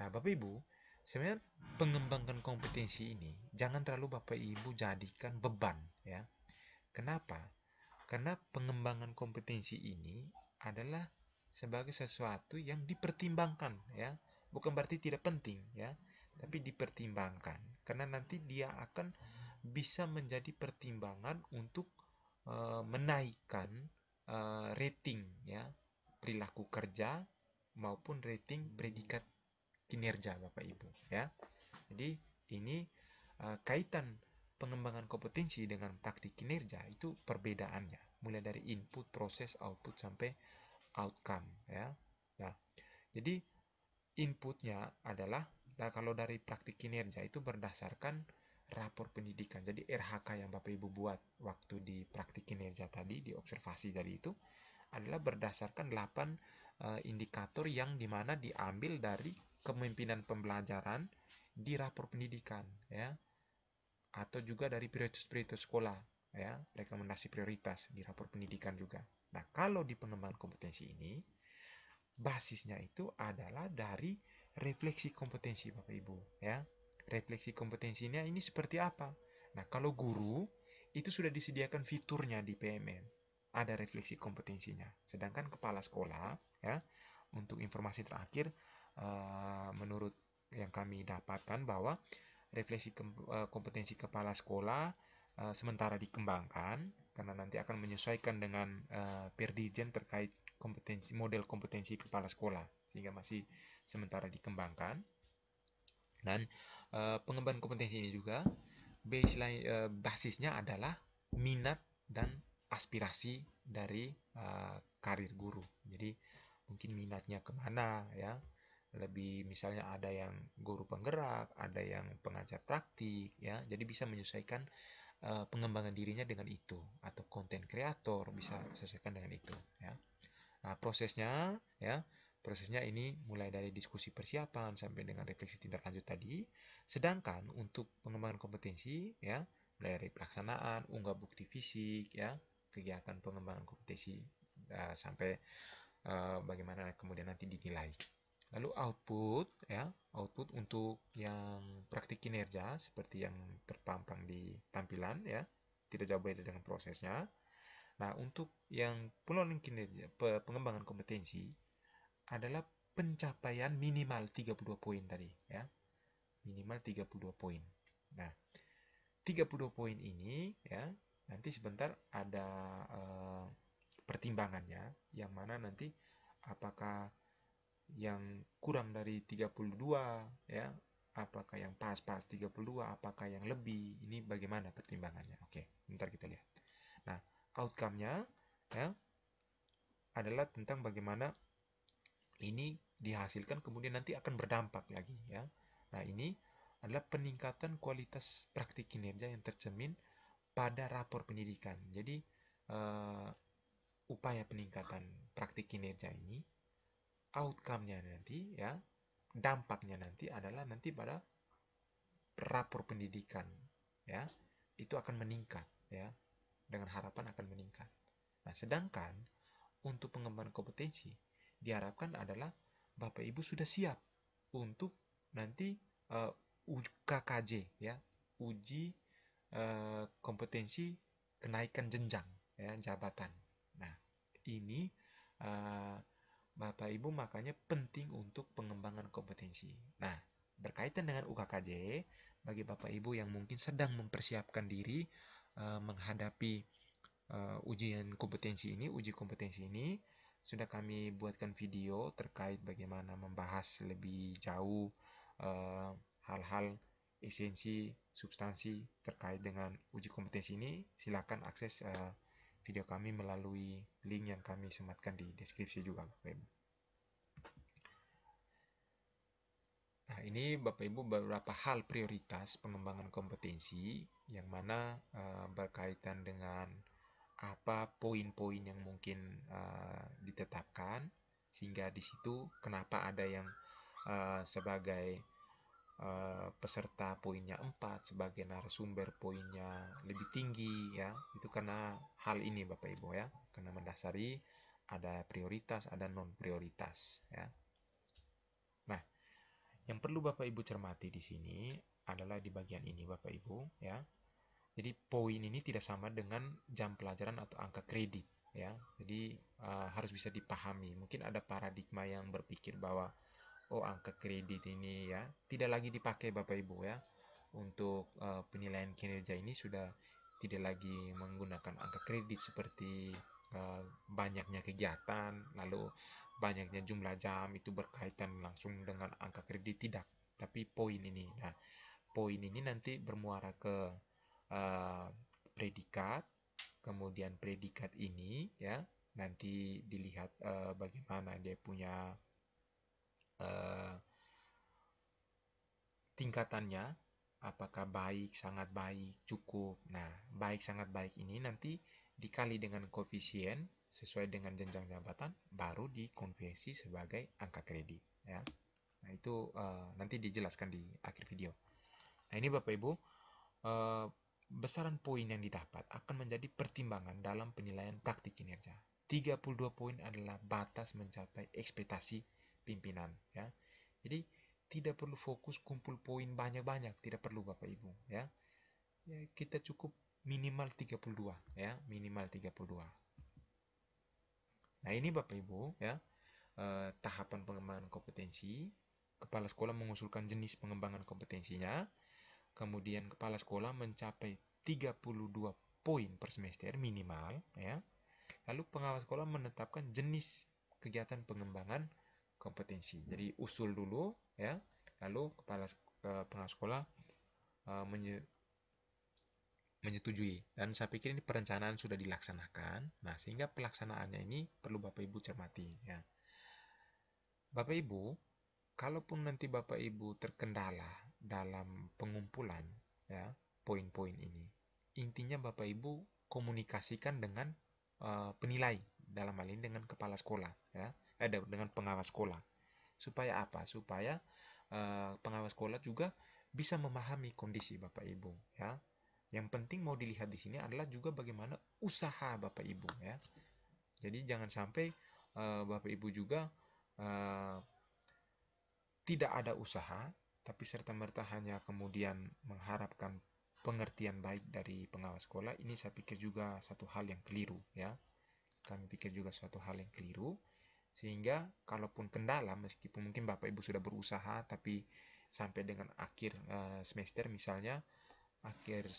Nah, Bapak Ibu, sebenarnya pengembangan kompetensi ini jangan terlalu Bapak Ibu jadikan beban ya. Kenapa? Karena pengembangan kompetensi ini adalah sebagai sesuatu yang dipertimbangkan ya. Bukan berarti tidak penting ya, tapi dipertimbangkan karena nanti dia akan bisa menjadi pertimbangan untuk menaikkan rating ya, perilaku kerja maupun rating predikat kinerja Bapak Ibu ya. Jadi ini kaitan pengembangan kompetensi dengan praktik kinerja itu perbedaannya, mulai dari input, proses, output sampai outcome ya. Nah, jadi inputnya adalah, nah kalau dari praktik kinerja itu berdasarkan rapor pendidikan. Jadi RHK yang Bapak Ibu buat waktu di praktik kinerja tadi, di observasi tadi itu adalah berdasarkan 8 indikator yang dimana diambil dari kepemimpinan pembelajaran di rapor pendidikan ya, atau juga dari prioritas-prioritas sekolah ya, rekomendasi prioritas di rapor pendidikan juga. Nah, kalau di pengembangan kompetensi ini basisnya itu adalah dari refleksi kompetensi Bapak Ibu ya. Refleksi kompetensinya ini seperti apa? Nah, kalau guru itu sudah disediakan fiturnya di PMN. Ada refleksi kompetensinya. Sedangkan kepala sekolah ya, untuk informasi terakhir menurut yang kami dapatkan bahwa refleksi kompetensi kepala sekolah sementara dikembangkan karena nanti akan menyesuaikan dengan Perdijen terkait model kompetensi kepala sekolah, sehingga masih sementara dikembangkan. Dan pengembangan kompetensi ini juga basisnya adalah minat dan aspirasi dari karir guru. Jadi mungkin minatnya kemana ya, lebih misalnya ada yang guru penggerak, ada yang pengajar praktik ya, jadi bisa menyesuaikan pengembangan dirinya dengan itu, atau konten kreator bisa disesuaikan dengan itu ya. Nah, prosesnya ini mulai dari diskusi persiapan sampai dengan refleksi tindak lanjut tadi. Sedangkan untuk pengembangan kompetensi ya, mulai dari pelaksanaan, unggah bukti fisik ya, kegiatan pengembangan kompetensi sampai bagaimana kemudian nanti dinilai. Lalu output ya, output untuk yang praktik kinerja seperti yang terpampang di tampilan ya, tidak jauh beda dengan prosesnya. Nah, untuk yang pengembangan kinerja, pengembangan kompetensi adalah pencapaian minimal 32 poin tadi ya. Minimal 32 poin. Nah, 32 poin ini ya, nanti sebentar ada pertimbangannya yang mana nanti apakah yang kurang dari 32 ya, apakah yang pas-pas 32, apakah yang lebih, ini bagaimana pertimbangannya. Oke, bentar kita lihat. Nah, outcome-nya ya adalah tentang bagaimana ini dihasilkan kemudian nanti akan berdampak lagi ya. Nah, ini adalah peningkatan kualitas praktik kinerja yang tercermin pada rapor pendidikan. Jadi upaya peningkatan praktik kinerja ini, outcome-nya nanti ya, dampaknya nanti adalah nanti pada rapor pendidikan ya, itu akan meningkat ya, dengan harapan akan meningkat. Nah, sedangkan untuk pengembangan kompetensi diharapkan adalah Bapak Ibu sudah siap untuk nanti UKKJ ya, uji kompetensi kenaikan jenjang ya, jabatan. Nah, ini Bapak Ibu makanya penting untuk pengembangan kompetensi. Nah, berkaitan dengan UKKJ, bagi Bapak Ibu yang mungkin sedang mempersiapkan diri menghadapi ujian kompetensi ini, uji kompetensi ini, sudah kami buatkan video terkait bagaimana membahas lebih jauh hal-hal esensi, substansi terkait dengan uji kompetensi ini. Silakan akses video kami melalui link yang kami sematkan di deskripsi juga, Bapak Ibu. Nah, ini Bapak Ibu beberapa hal prioritas pengembangan kompetensi yang mana berkaitan dengan apa poin-poin yang mungkin ditetapkan, sehingga di situ kenapa ada yang sebagai peserta poinnya 4, sebagai narasumber poinnya lebih tinggi ya, itu karena hal ini Bapak Ibu ya, karena mendasari ada prioritas, ada non prioritas ya. Nah, yang perlu Bapak Ibu cermati di sini adalah di bagian ini Bapak Ibu ya. Jadi poin ini tidak sama dengan jam pelajaran atau angka kredit ya. Jadi harus bisa dipahami. Mungkin ada paradigma yang berpikir bahwa angka kredit ini ya tidak lagi dipakai Bapak Ibu ya. Untuk penilaian kinerja ini sudah tidak lagi menggunakan angka kredit seperti banyaknya kegiatan, lalu banyaknya jumlah jam itu berkaitan langsung dengan angka kredit, tidak. Tapi poin ini. Nah, poin ini nanti bermuara ke predikat, kemudian predikat ini ya nanti dilihat bagaimana dia punya tingkatannya, apakah baik, sangat baik, cukup. Nah, baik, sangat baik ini nanti dikali dengan koefisien sesuai dengan jenjang jabatan, baru dikonversi sebagai angka kredit ya. Nah, itu nanti dijelaskan di akhir video. Nah, ini Bapak Ibu, besaran poin yang didapat akan menjadi pertimbangan dalam penilaian praktik kinerja. 32 poin adalah batas mencapai ekspektasi pimpinan ya. Jadi tidak perlu fokus kumpul poin banyak-banyak, tidak perlu Bapak Ibu ya. Kita cukup minimal 32 ya, minimal 32. Nah, ini Bapak Ibu ya, tahapan pengembangan kompetensi. Kepala sekolah mengusulkan jenis pengembangan kompetensinya. Kemudian kepala sekolah mencapai 32 poin per semester minimal ya. Lalu pengawas sekolah menetapkan jenis kegiatan pengembangan kompetensi. Jadi usul dulu ya, lalu pengawas sekolah menyetujui, dan saya pikir ini perencanaan sudah dilaksanakan. Nah, sehingga pelaksanaannya ini perlu Bapak Ibu cermati ya. Bapak Ibu, kalaupun nanti Bapak Ibu terkendala dalam pengumpulan ya poin-poin ini, intinya Bapak Ibu komunikasikan dengan penilai, dalam hal ini dengan kepala sekolah ya, dengan pengawas sekolah. Supaya apa? Supaya pengawas sekolah juga bisa memahami kondisi Bapak Ibu ya. Yang penting mau dilihat di sini adalah juga bagaimana usaha Bapak Ibu ya. Jadi jangan sampai Bapak Ibu juga tidak ada usaha, tapi serta-merta hanya kemudian mengharapkan pengertian baik dari pengawas sekolah. Ini saya pikir juga satu hal yang keliru ya. Kami pikir juga suatu hal yang keliru, sehingga kalaupun kendala, meskipun mungkin Bapak Ibu sudah berusaha, tapi sampai dengan akhir semester misalnya, akhir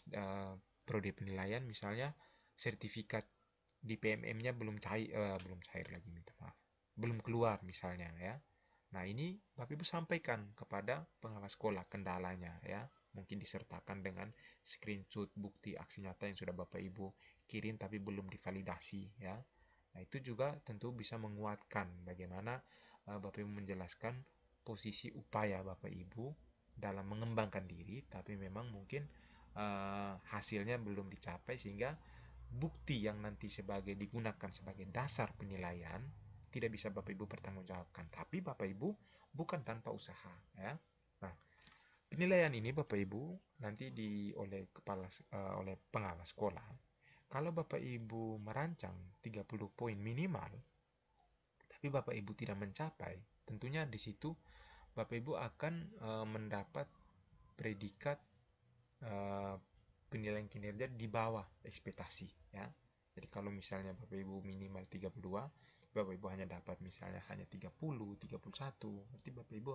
prodi penilaian misalnya, sertifikat di PMM-nya belum cair lagi, minta maaf. belum keluar misalnya ya. Nah, ini Bapak Ibu sampaikan kepada pengawas sekolah kendalanya ya. Mungkin disertakan dengan screenshot bukti aksi nyata yang sudah Bapak Ibu kirim tapi belum divalidasi ya. Nah, itu juga tentu bisa menguatkan bagaimana Bapak Ibu menjelaskan posisi upaya Bapak Ibu dalam mengembangkan diri, tapi memang mungkin hasilnya belum dicapai sehingga bukti yang nanti digunakan sebagai dasar penilaian tidak bisa Bapak Ibu pertanggungjawabkan. Tapi Bapak Ibu bukan tanpa usaha ya. Nah, penilaian ini Bapak Ibu nanti oleh pengawas sekolah. Kalau Bapak Ibu merancang 30 poin minimal, tapi Bapak Ibu tidak mencapai, tentunya di situ Bapak Ibu akan mendapat predikat penilaian kinerja di bawah ekspektasi ya. Jadi kalau misalnya Bapak Ibu minimal 32, Bapak Ibu hanya dapat misalnya hanya 30, 31, berarti Bapak Ibu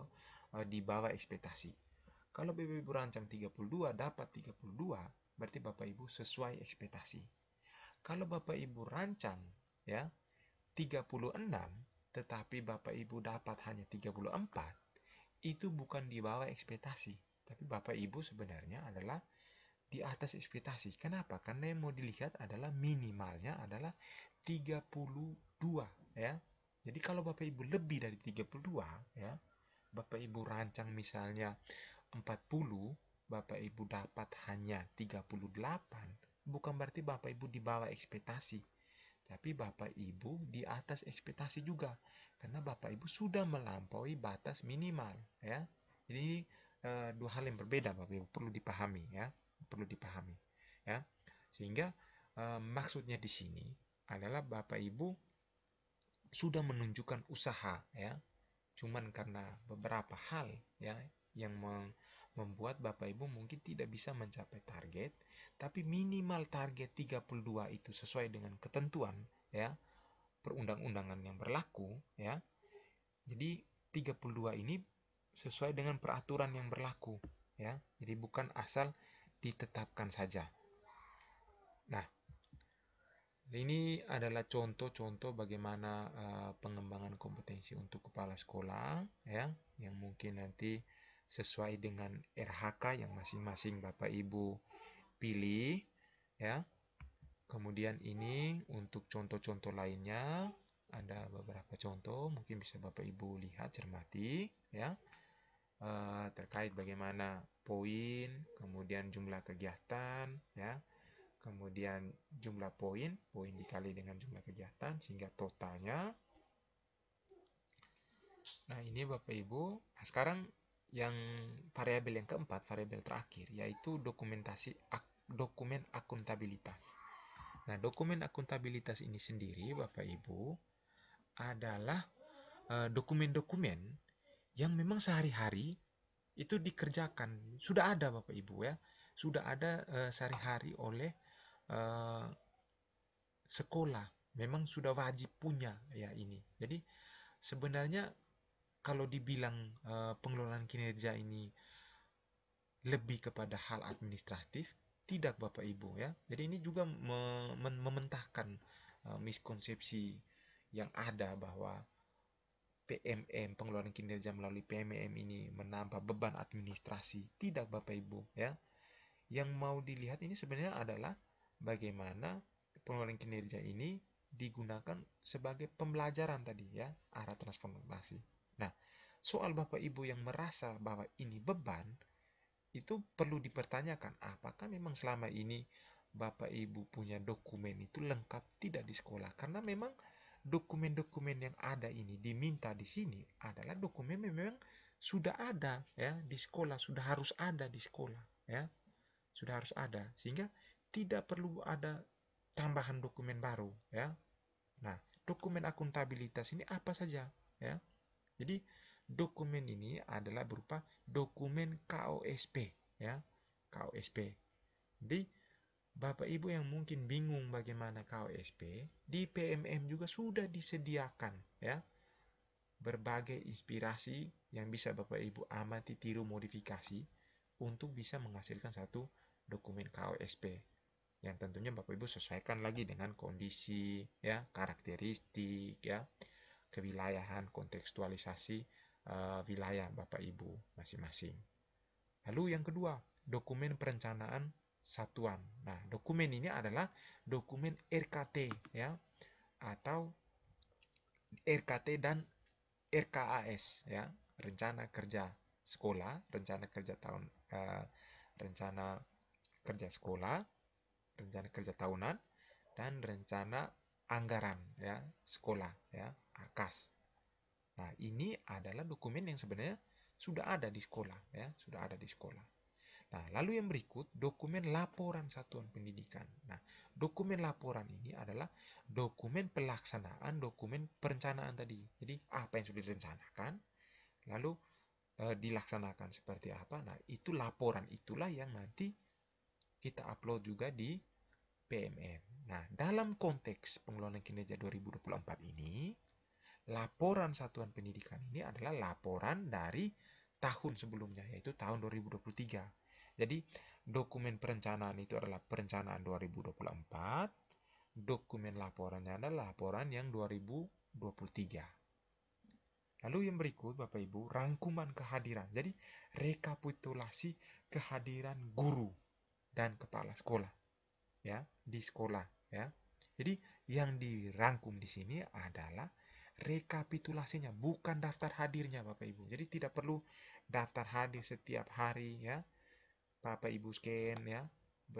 di bawah ekspektasi. Kalau Bapak Ibu rancang 32 dapat 32, berarti Bapak Ibu sesuai ekspektasi. Kalau Bapak Ibu rancang ya 36 tetapi Bapak Ibu dapat hanya 34, itu bukan di bawah ekspektasi, tapi Bapak Ibu sebenarnya adalah di atas ekspektasi. Kenapa? Karena yang mau dilihat adalah minimalnya adalah 32 ya. Jadi kalau Bapak Ibu lebih dari 32 ya, Bapak Ibu rancang misalnya 40, Bapak Ibu dapat hanya 38, bukan berarti Bapak Ibu di bawah ekspektasi. Tapi Bapak Ibu di atas ekspektasi juga. Karena Bapak Ibu sudah melampaui batas minimal ya. Jadi ini dua hal yang berbeda Bapak Ibu perlu dipahami ya. Perlu dipahami ya. Sehingga maksudnya di sini adalah Bapak Ibu sudah menunjukkan usaha ya. Cuman karena beberapa hal ya yang membuat Bapak Ibu mungkin tidak bisa mencapai target, tapi minimal target 32 itu sesuai dengan ketentuan ya perundang-undangan yang berlaku ya. Jadi 32 ini sesuai dengan peraturan yang berlaku ya. Jadi bukan asal ditetapkan saja. Nah, ini adalah contoh-contoh bagaimana pengembangan kompetensi untuk kepala sekolah ya, yang mungkin nanti sesuai dengan RHK yang masing-masing Bapak Ibu pilih ya. Kemudian ini untuk contoh-contoh lainnya ada beberapa contoh mungkin bisa Bapak Ibu lihat cermati ya. Terkait bagaimana poin, kemudian jumlah kegiatan ya. Kemudian jumlah poin dikali dengan jumlah kegiatan sehingga totalnya. Nah, ini Bapak Ibu. Nah, sekarang yang variabel yang keempat, variabel terakhir yaitu dokumen akuntabilitas. Nah, dokumen akuntabilitas ini sendiri Bapak Ibu adalah dokumen-dokumen yang memang sehari-hari itu dikerjakan. Sudah ada Bapak Ibu ya. Sudah ada sehari-hari oleh sekolah, memang sudah wajib punya ya ini. Jadi sebenarnya kalau dibilang pengelolaan kinerja ini lebih kepada hal administratif, tidak Bapak Ibu ya. Jadi ini juga mementahkan miskonsepsi yang ada bahwa PMM, pengelolaan kinerja melalui PMM ini menambah beban administrasi. Tidak Bapak Ibu ya. Yang mau dilihat ini sebenarnya adalah bagaimana pengelolaan kinerja ini digunakan sebagai pembelajaran tadi ya, arah transformasi. Nah, soal Bapak Ibu yang merasa bahwa ini beban, itu perlu dipertanyakan apakah memang selama ini Bapak Ibu punya dokumen itu lengkap tidak di sekolah. Karena memang dokumen-dokumen yang ada ini diminta di sini adalah dokumen memang sudah ada ya di sekolah, sudah harus ada di sekolah ya. Sudah harus ada sehingga tidak perlu ada tambahan dokumen baru ya. Nah, dokumen akuntabilitas ini apa saja ya? Jadi dokumen ini adalah berupa dokumen KOSP ya, KOSP. Jadi Bapak Ibu yang mungkin bingung bagaimana KOSP, di PMM juga sudah disediakan ya berbagai inspirasi yang bisa Bapak Ibu amati, tiru, modifikasi untuk bisa menghasilkan satu dokumen KOSP yang tentunya Bapak Ibu sesuaikan lagi dengan kondisi ya, karakteristik ya. kewilayahan, kontekstualisasi wilayah Bapak Ibu masing-masing. Lalu yang kedua, dokumen perencanaan satuan. Nah, dokumen ini adalah dokumen RKT ya, atau RKT dan RKAS ya, rencana kerja sekolah, rencana kerja tahun rencana kerja sekolah, rencana kerja tahunan, dan rencana anggaran ya sekolah ya, AKAS. Nah, ini adalah dokumen yang sebenarnya sudah ada di sekolah ya, sudah ada di sekolah. Nah, lalu yang berikut dokumen laporan satuan pendidikan. Nah, dokumen laporan ini adalah dokumen pelaksanaan, dokumen perencanaan tadi. Jadi, apa yang sudah direncanakan, lalu dilaksanakan seperti apa. Nah, itu laporan itulah yang nanti kita upload juga di PMM. Nah, dalam konteks pengelolaan kinerja 2024 ini, laporan satuan pendidikan ini adalah laporan dari tahun sebelumnya, yaitu tahun 2023. Jadi, dokumen perencanaan itu adalah perencanaan 2024, dokumen laporannya adalah laporan yang 2023. Lalu yang berikut, Bapak Ibu, rangkuman kehadiran. Jadi, rekapitulasi kehadiran guru dan kepala sekolah ya di sekolah ya. Jadi, yang dirangkum di sini adalah rekapitulasinya, bukan daftar hadirnya Bapak Ibu. Jadi tidak perlu daftar hadir setiap hari ya. Bapak Ibu scan ya,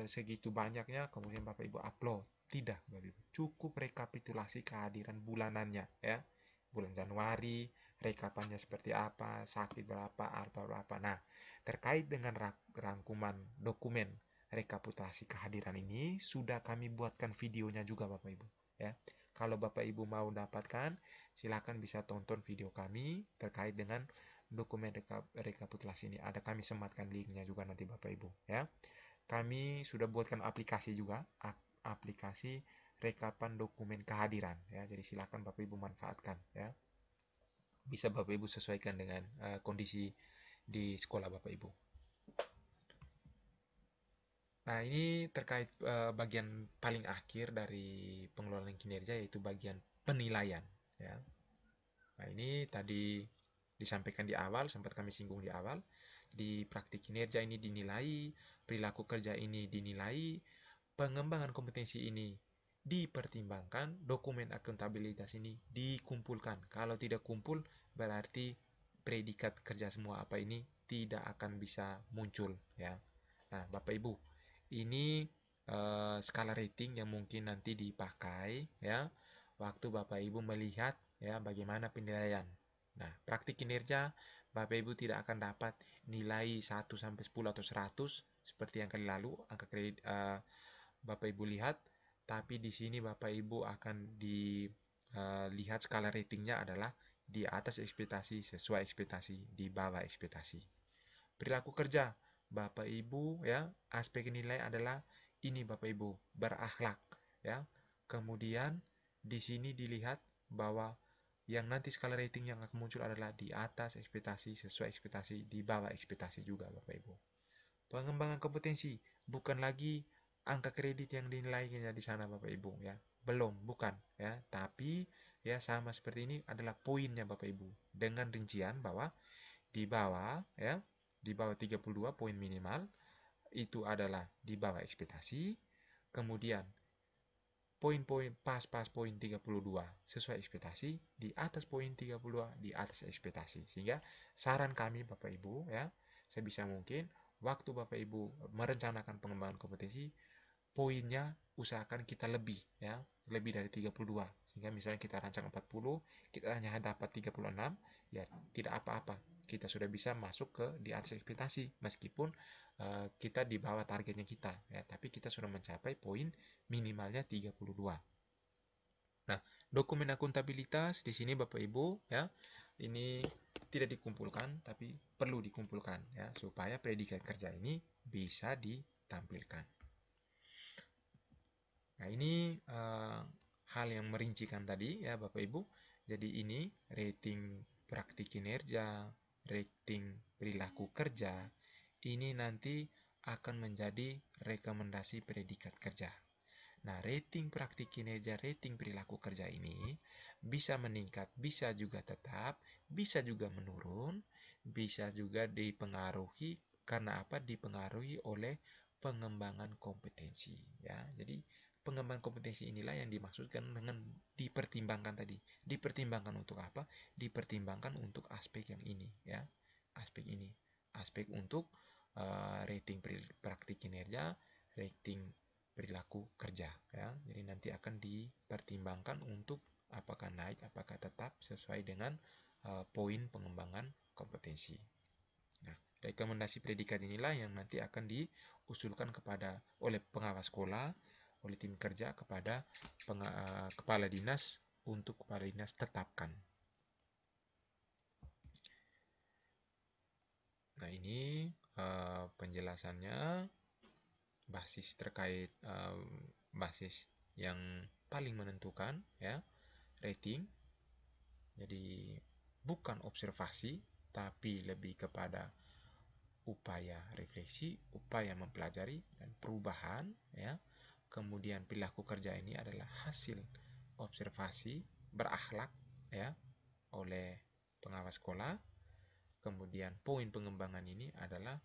segitu banyaknya kemudian Bapak Ibu upload. Tidak Bapak Ibu, cukup rekapitulasi kehadiran bulanannya ya. Bulan Januari, rekapannya seperti apa, sakit berapa, apa berapa. Nah, terkait dengan rangkuman dokumen rekapitulasi kehadiran ini sudah kami buatkan videonya juga Bapak Ibu ya. Kalau Bapak Ibu mau dapatkan, silakan bisa tonton video kami terkait dengan dokumen rekapitulasi ini. Ada kami sematkan linknya juga nanti Bapak Ibu ya. Kami sudah buatkan aplikasi juga, aplikasi rekapan dokumen kehadiran ya. Jadi silakan Bapak Ibu manfaatkan ya. Bisa Bapak Ibu sesuaikan dengan kondisi di sekolah Bapak Ibu. Nah, ini terkait bagian paling akhir dari pengelolaan kinerja, yaitu bagian penilaian ya. Nah, ini tadi disampaikan di awal, sempat kami singgung di awal. Di praktik kinerja ini dinilai, perilaku kerja ini dinilai, pengembangan kompetensi ini dipertimbangkan, dokumen akuntabilitas ini dikumpulkan. Kalau tidak kumpul, berarti predikat kerja semua apa ini tidak akan bisa muncul ya. Nah, Bapak Ibu, ini skala rating yang mungkin nanti dipakai ya waktu Bapak Ibu melihat ya bagaimana penilaian. Nah, praktik kinerja Bapak Ibu tidak akan dapat nilai 1 sampai 10 atau 100 seperti yang kali lalu angka kredit Bapak Ibu lihat, tapi di sini Bapak Ibu akan dilihat skala ratingnya adalah di atas ekspektasi, sesuai ekspektasi, di bawah ekspektasi. Perilaku kerja Bapak Ibu ya, aspek nilai adalah ini Bapak Ibu, berakhlak ya. Kemudian di sini dilihat bahwa yang nanti skala rating yang akan muncul adalah di atas ekspektasi, sesuai ekspektasi, di bawah ekspektasi juga Bapak Ibu. Pengembangan kompetensi bukan lagi angka kredit yang dinilainya di sana Bapak Ibu ya. Belum, bukan ya, tapi ya sama seperti ini adalah poinnya Bapak Ibu dengan rincian bahwa di bawah ya, di bawah 32 poin minimal itu adalah di bawah ekspektasi. Kemudian poin-poin pas-pas poin 32 sesuai ekspektasi, di atas poin 32 di atas ekspektasi. Sehingga saran kami Bapak Ibu ya, sebisa mungkin waktu Bapak Ibu merencanakan pengembangan kompetensi, poinnya usahakan kita lebih ya, lebih dari 32. Sehingga misalnya kita rancang 40, kita hanya dapat 36, ya tidak apa-apa. Kita sudah bisa masuk ke di atas ekspektasi meskipun kita di bawah targetnya kita ya, tapi kita sudah mencapai poin minimalnya 32. Nah, dokumen akuntabilitas di sini Bapak Ibu ya, ini tidak dikumpulkan tapi perlu dikumpulkan ya supaya predikat kerja ini bisa ditampilkan. Nah, ini hal yang merincikan tadi ya Bapak Ibu. Jadi ini rating praktik kinerja, rating perilaku kerja, ini nanti akan menjadi rekomendasi predikat kerja. Nah, rating praktik kinerja, rating perilaku kerja ini bisa meningkat, bisa juga tetap, bisa juga menurun, bisa juga dipengaruhi karena apa? Dipengaruhi oleh pengembangan kompetensi, ya. Jadi pengembangan kompetensi inilah yang dimaksudkan dengan dipertimbangkan tadi. Dipertimbangkan untuk apa? Dipertimbangkan untuk aspek yang ini, ya. Aspek ini, aspek untuk rating praktik kinerja, rating perilaku kerja, ya. Jadi nanti akan dipertimbangkan untuk apakah naik, apakah tetap sesuai dengan poin pengembangan kompetensi. Nah, rekomendasi predikat inilah yang nanti akan diusulkan oleh pengawas sekolah, oleh tim kerja kepada kepala dinas untuk kepala dinas tetapkan. Nah, ini penjelasannya, basis terkait basis yang paling menentukan, ya, rating. Jadi bukan observasi, tapi lebih kepada upaya refleksi, upaya mempelajari dan perubahan, ya. Kemudian perilaku kerja ini adalah hasil observasi berakhlak, ya, oleh pengawas sekolah. Kemudian poin pengembangan ini adalah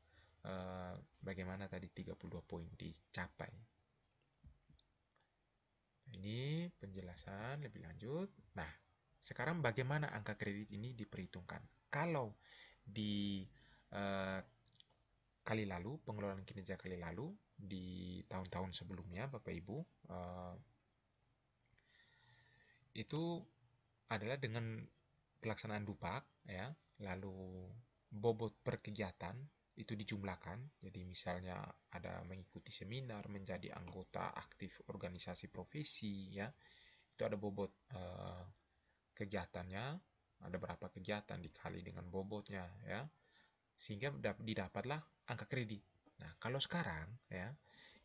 bagaimana tadi 32 poin dicapai. Ini penjelasan lebih lanjut. Nah, sekarang bagaimana angka kredit ini diperhitungkan? Kalau di kali lalu, pengelolaan kinerja kali lalu, di tahun-tahun sebelumnya, Bapak Ibu, itu adalah dengan pelaksanaan dupak, ya, lalu bobot per kegiatan itu dijumlahkan. Jadi misalnya ada mengikuti seminar, menjadi anggota aktif organisasi profesi, ya, itu ada bobot kegiatannya, ada berapa kegiatan dikali dengan bobotnya, ya, sehingga didapatlah angka kredit. Nah, kalau sekarang, ya,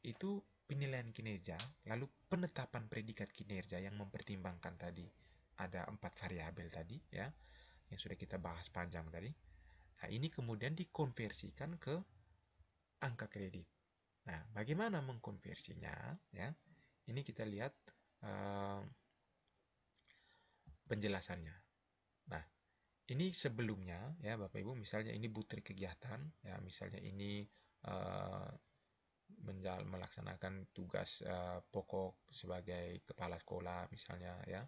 itu penilaian kinerja, lalu penetapan predikat kinerja yang mempertimbangkan tadi ada 4 variabel tadi, ya, yang sudah kita bahas panjang tadi. Nah, ini kemudian dikonversikan ke angka kredit. Nah, bagaimana mengkonversinya, ya? Ini kita lihat penjelasannya. Nah, ini sebelumnya, ya, Bapak Ibu, misalnya ini butir kegiatan, ya, misalnya ini melaksanakan tugas pokok sebagai kepala sekolah, misalnya, ya,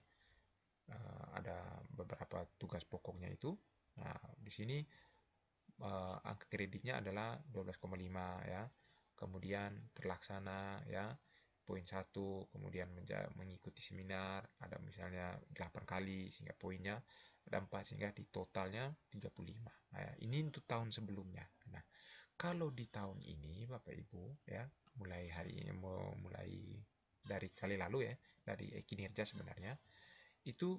ada beberapa tugas pokoknya itu. Nah, di sini angka kreditnya adalah 12,5, ya. Kemudian terlaksana, ya, poin 1, kemudian mengikuti seminar ada misalnya 8 kali sehingga poinnya ada 4, sehingga di totalnya 35. Nah, ini untuk tahun sebelumnya. Nah, kalau di tahun ini Bapak Ibu, ya, mulai hari ini, mulai dari kali lalu, ya, dari kinerja sebenarnya itu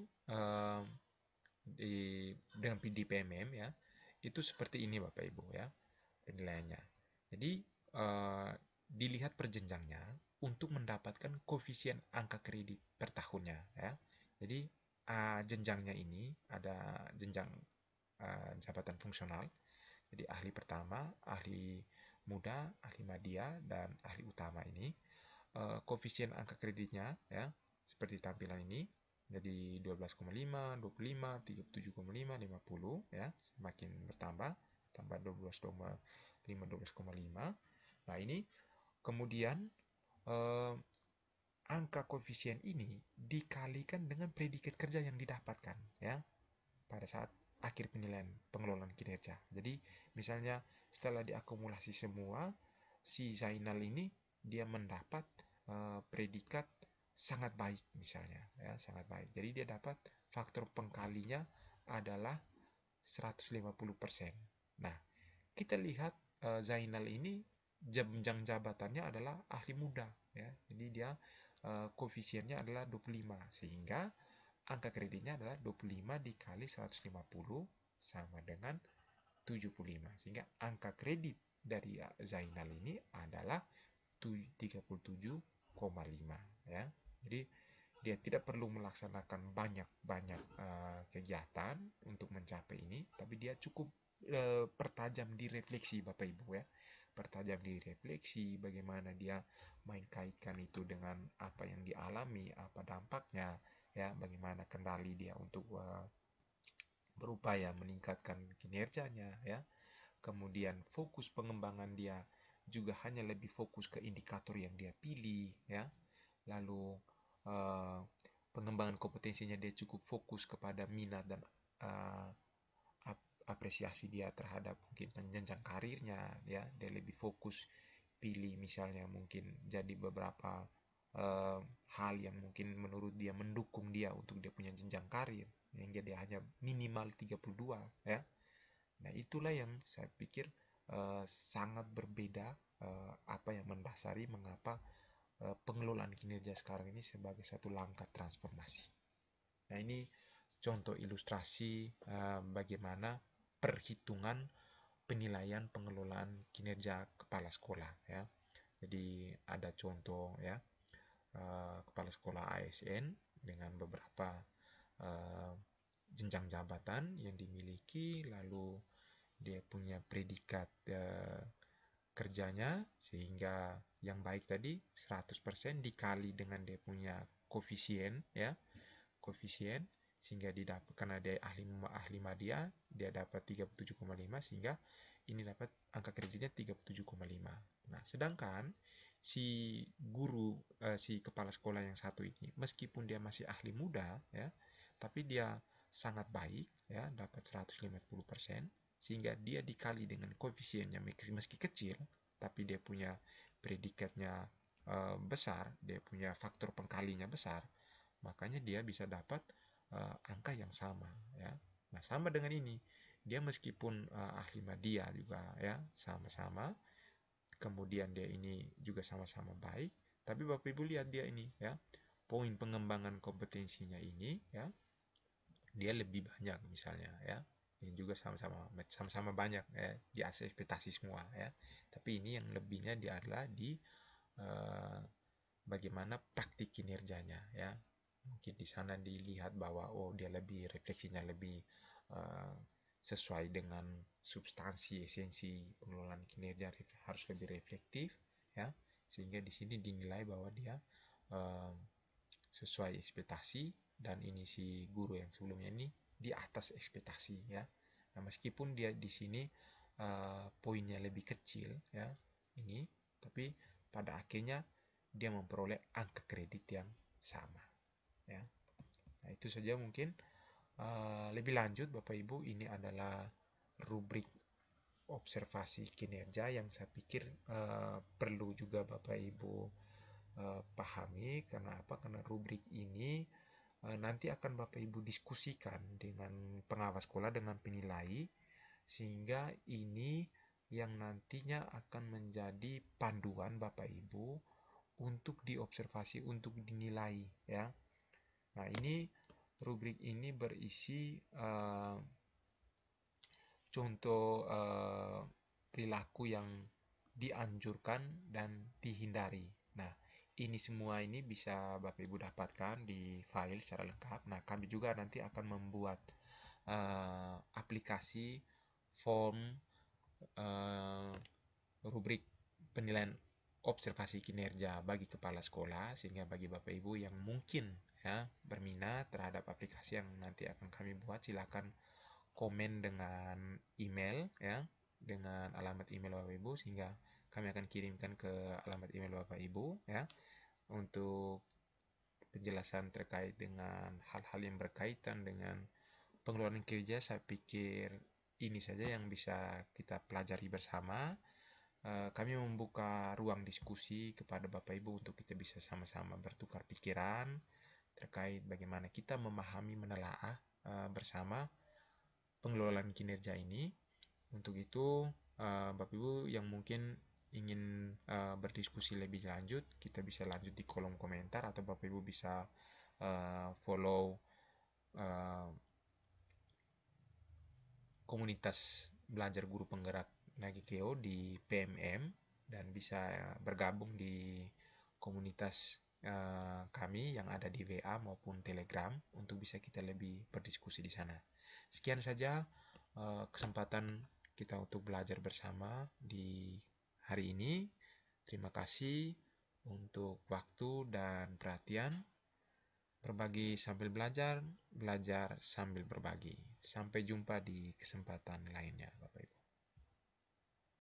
dengan PDPMM, ya, itu seperti ini Bapak Ibu, ya, penilaiannya. Jadi dilihat perjenjangnya untuk mendapatkan koefisien angka kredit per tahunnya, ya. Jadi jenjangnya ini ada jenjang jabatan fungsional. Jadi ahli pertama, ahli muda, ahli madya, dan ahli utama ini koefisien angka kreditnya, ya, seperti tampilan ini. Jadi 12,5, 25, 37,5, 50, ya, semakin bertambah, tambah 12,5, 12,5. Nah, ini kemudian angka koefisien ini dikalikan dengan predikat kerja yang didapatkan, ya, pada saat akhir penilaian pengelolaan kinerja. Jadi misalnya setelah diakumulasi semua, si Zainal ini dia mendapat predikat sangat baik misalnya, ya, sangat baik. Jadi dia dapat faktor pengkalinya adalah 150%. Nah, kita lihat Zainal ini jenjang jabatannya adalah ahli muda, ya. Jadi dia koefisiennya adalah 25, sehingga angka kreditnya adalah 25 dikali 150 sama dengan 75. Sehingga angka kredit dari Zainal ini adalah 37,5, ya. Jadi dia tidak perlu melaksanakan banyak-banyak kegiatan untuk mencapai ini, tapi dia cukup pertajam di refleksi Bapak Ibu ya. Pertajam di refleksi bagaimana dia main kaitkan itu dengan apa yang dialami, apa dampaknya ya, bagaimana kendali dia untuk berupaya meningkatkan kinerjanya ya. Kemudian fokus pengembangan dia juga hanya lebih fokus ke indikator yang dia pilih ya. Lalu uh, pengembangan kompetensinya dia cukup fokus kepada minat dan uh, apresiasi dia terhadap mungkin penjenjang karirnya ya. Dia lebih fokus pilih misalnya mungkin jadi beberapa uh, hal yang mungkin menurut dia mendukung dia untuk dia punya jenjang karir yang dia hanya minimal 32 ya. Nah, itulah yang saya pikir sangat berbeda, apa yang mendasari mengapa pengelolaan kinerja sekarang ini sebagai satu langkah transformasi. Nah, ini contoh ilustrasi bagaimana perhitungan penilaian pengelolaan kinerja kepala sekolah ya. Jadi ada contoh ya, kepala sekolah ASN dengan beberapa uh, jenjang jabatan yang dimiliki, lalu dia punya predikat kerjanya, sehingga yang baik tadi 100% dikali dengan dia punya koefisien ya, koefisien sehingga didapat, karena dia ahli media dia dapat 37,5 sehingga ini dapat angka kreditnya 37,5. Nah, sedangkan si guru si kepala sekolah yang satu ini meskipun dia masih ahli muda ya, tapi dia sangat baik ya, dapat 150%, sehingga dia dikali dengan koefisiennya meski kecil, tapi dia punya predikatnya besar, dia punya faktor pengkalinya besar, makanya dia bisa dapat angka yang sama ya. Nah, sama dengan ini, dia meskipun ahli media juga ya, sama-sama, kemudian dia ini juga sama-sama baik, tapi Bapak Ibu lihat dia ini ya, poin pengembangan kompetensinya ini ya, dia lebih banyak misalnya ya. Ini juga sama-sama banyak ya, di atas ekspektasi semua ya. Tapi ini yang lebihnya dia adalah di bagaimana praktik kinerjanya ya. Mungkin di sana dilihat bahwa dia lebih refleksinya lebih uh, sesuai dengan substansi esensi pengelolaan kinerja, harus lebih reflektif ya, sehingga di sini dinilai bahwa dia uh, sesuai ekspektasi, dan ini si guru yang sebelumnya ini di atas ekspektasi ya. Nah, meskipun dia di sini poinnya lebih kecil ya ini, tapi pada akhirnya dia memperoleh angka kredit yang sama ya. Nah, itu saja mungkin. Lebih lanjut Bapak Ibu, ini adalah rubrik observasi kinerja yang saya pikir perlu juga Bapak Ibu pahami. Karena apa? Karena rubrik ini nanti akan Bapak Ibu diskusikan dengan pengawas sekolah, dengan penilai, sehingga ini yang nantinya akan menjadi panduan Bapak Ibu untuk diobservasi, untuk dinilai ya. Nah, ini rubrik ini berisi contoh perilaku yang dianjurkan dan dihindari. Nah, ini semua ini bisa Bapak Ibu dapatkan di file secara lengkap. Nah, kami juga nanti akan membuat aplikasi form rubrik penilaian observasi kinerja bagi kepala sekolah, sehingga bagi Bapak Ibu yang mungkin ya berminat terhadap aplikasi yang nanti akan kami buat, silakan komen dengan email ya, dengan alamat email Bapak Ibu, sehingga kami akan kirimkan ke alamat email Bapak Ibu ya, untuk penjelasan terkait dengan hal-hal yang berkaitan dengan pengelolaan kinerja. Saya pikir ini saja yang bisa kita pelajari bersama. Kami membuka ruang diskusi kepada Bapak Ibu untuk kita bisa sama-sama bertukar pikiran terkait bagaimana kita memahami, menelaah bersama pengelolaan kinerja ini. Untuk itu, Bapak Ibu yang mungkin ingin berdiskusi lebih lanjut, kita bisa lanjut di kolom komentar, atau Bapak Ibu bisa follow komunitas belajar guru penggerak Nagikeo di PMM, dan bisa bergabung di komunitas kami yang ada di WA maupun Telegram untuk bisa kita lebih berdiskusi di sana. Sekian saja kesempatan kita untuk belajar bersama di hari ini. Terima kasih untuk waktu dan perhatian. Berbagi sambil belajar, belajar sambil berbagi. Sampai jumpa di kesempatan lainnya, Bapak Ibu.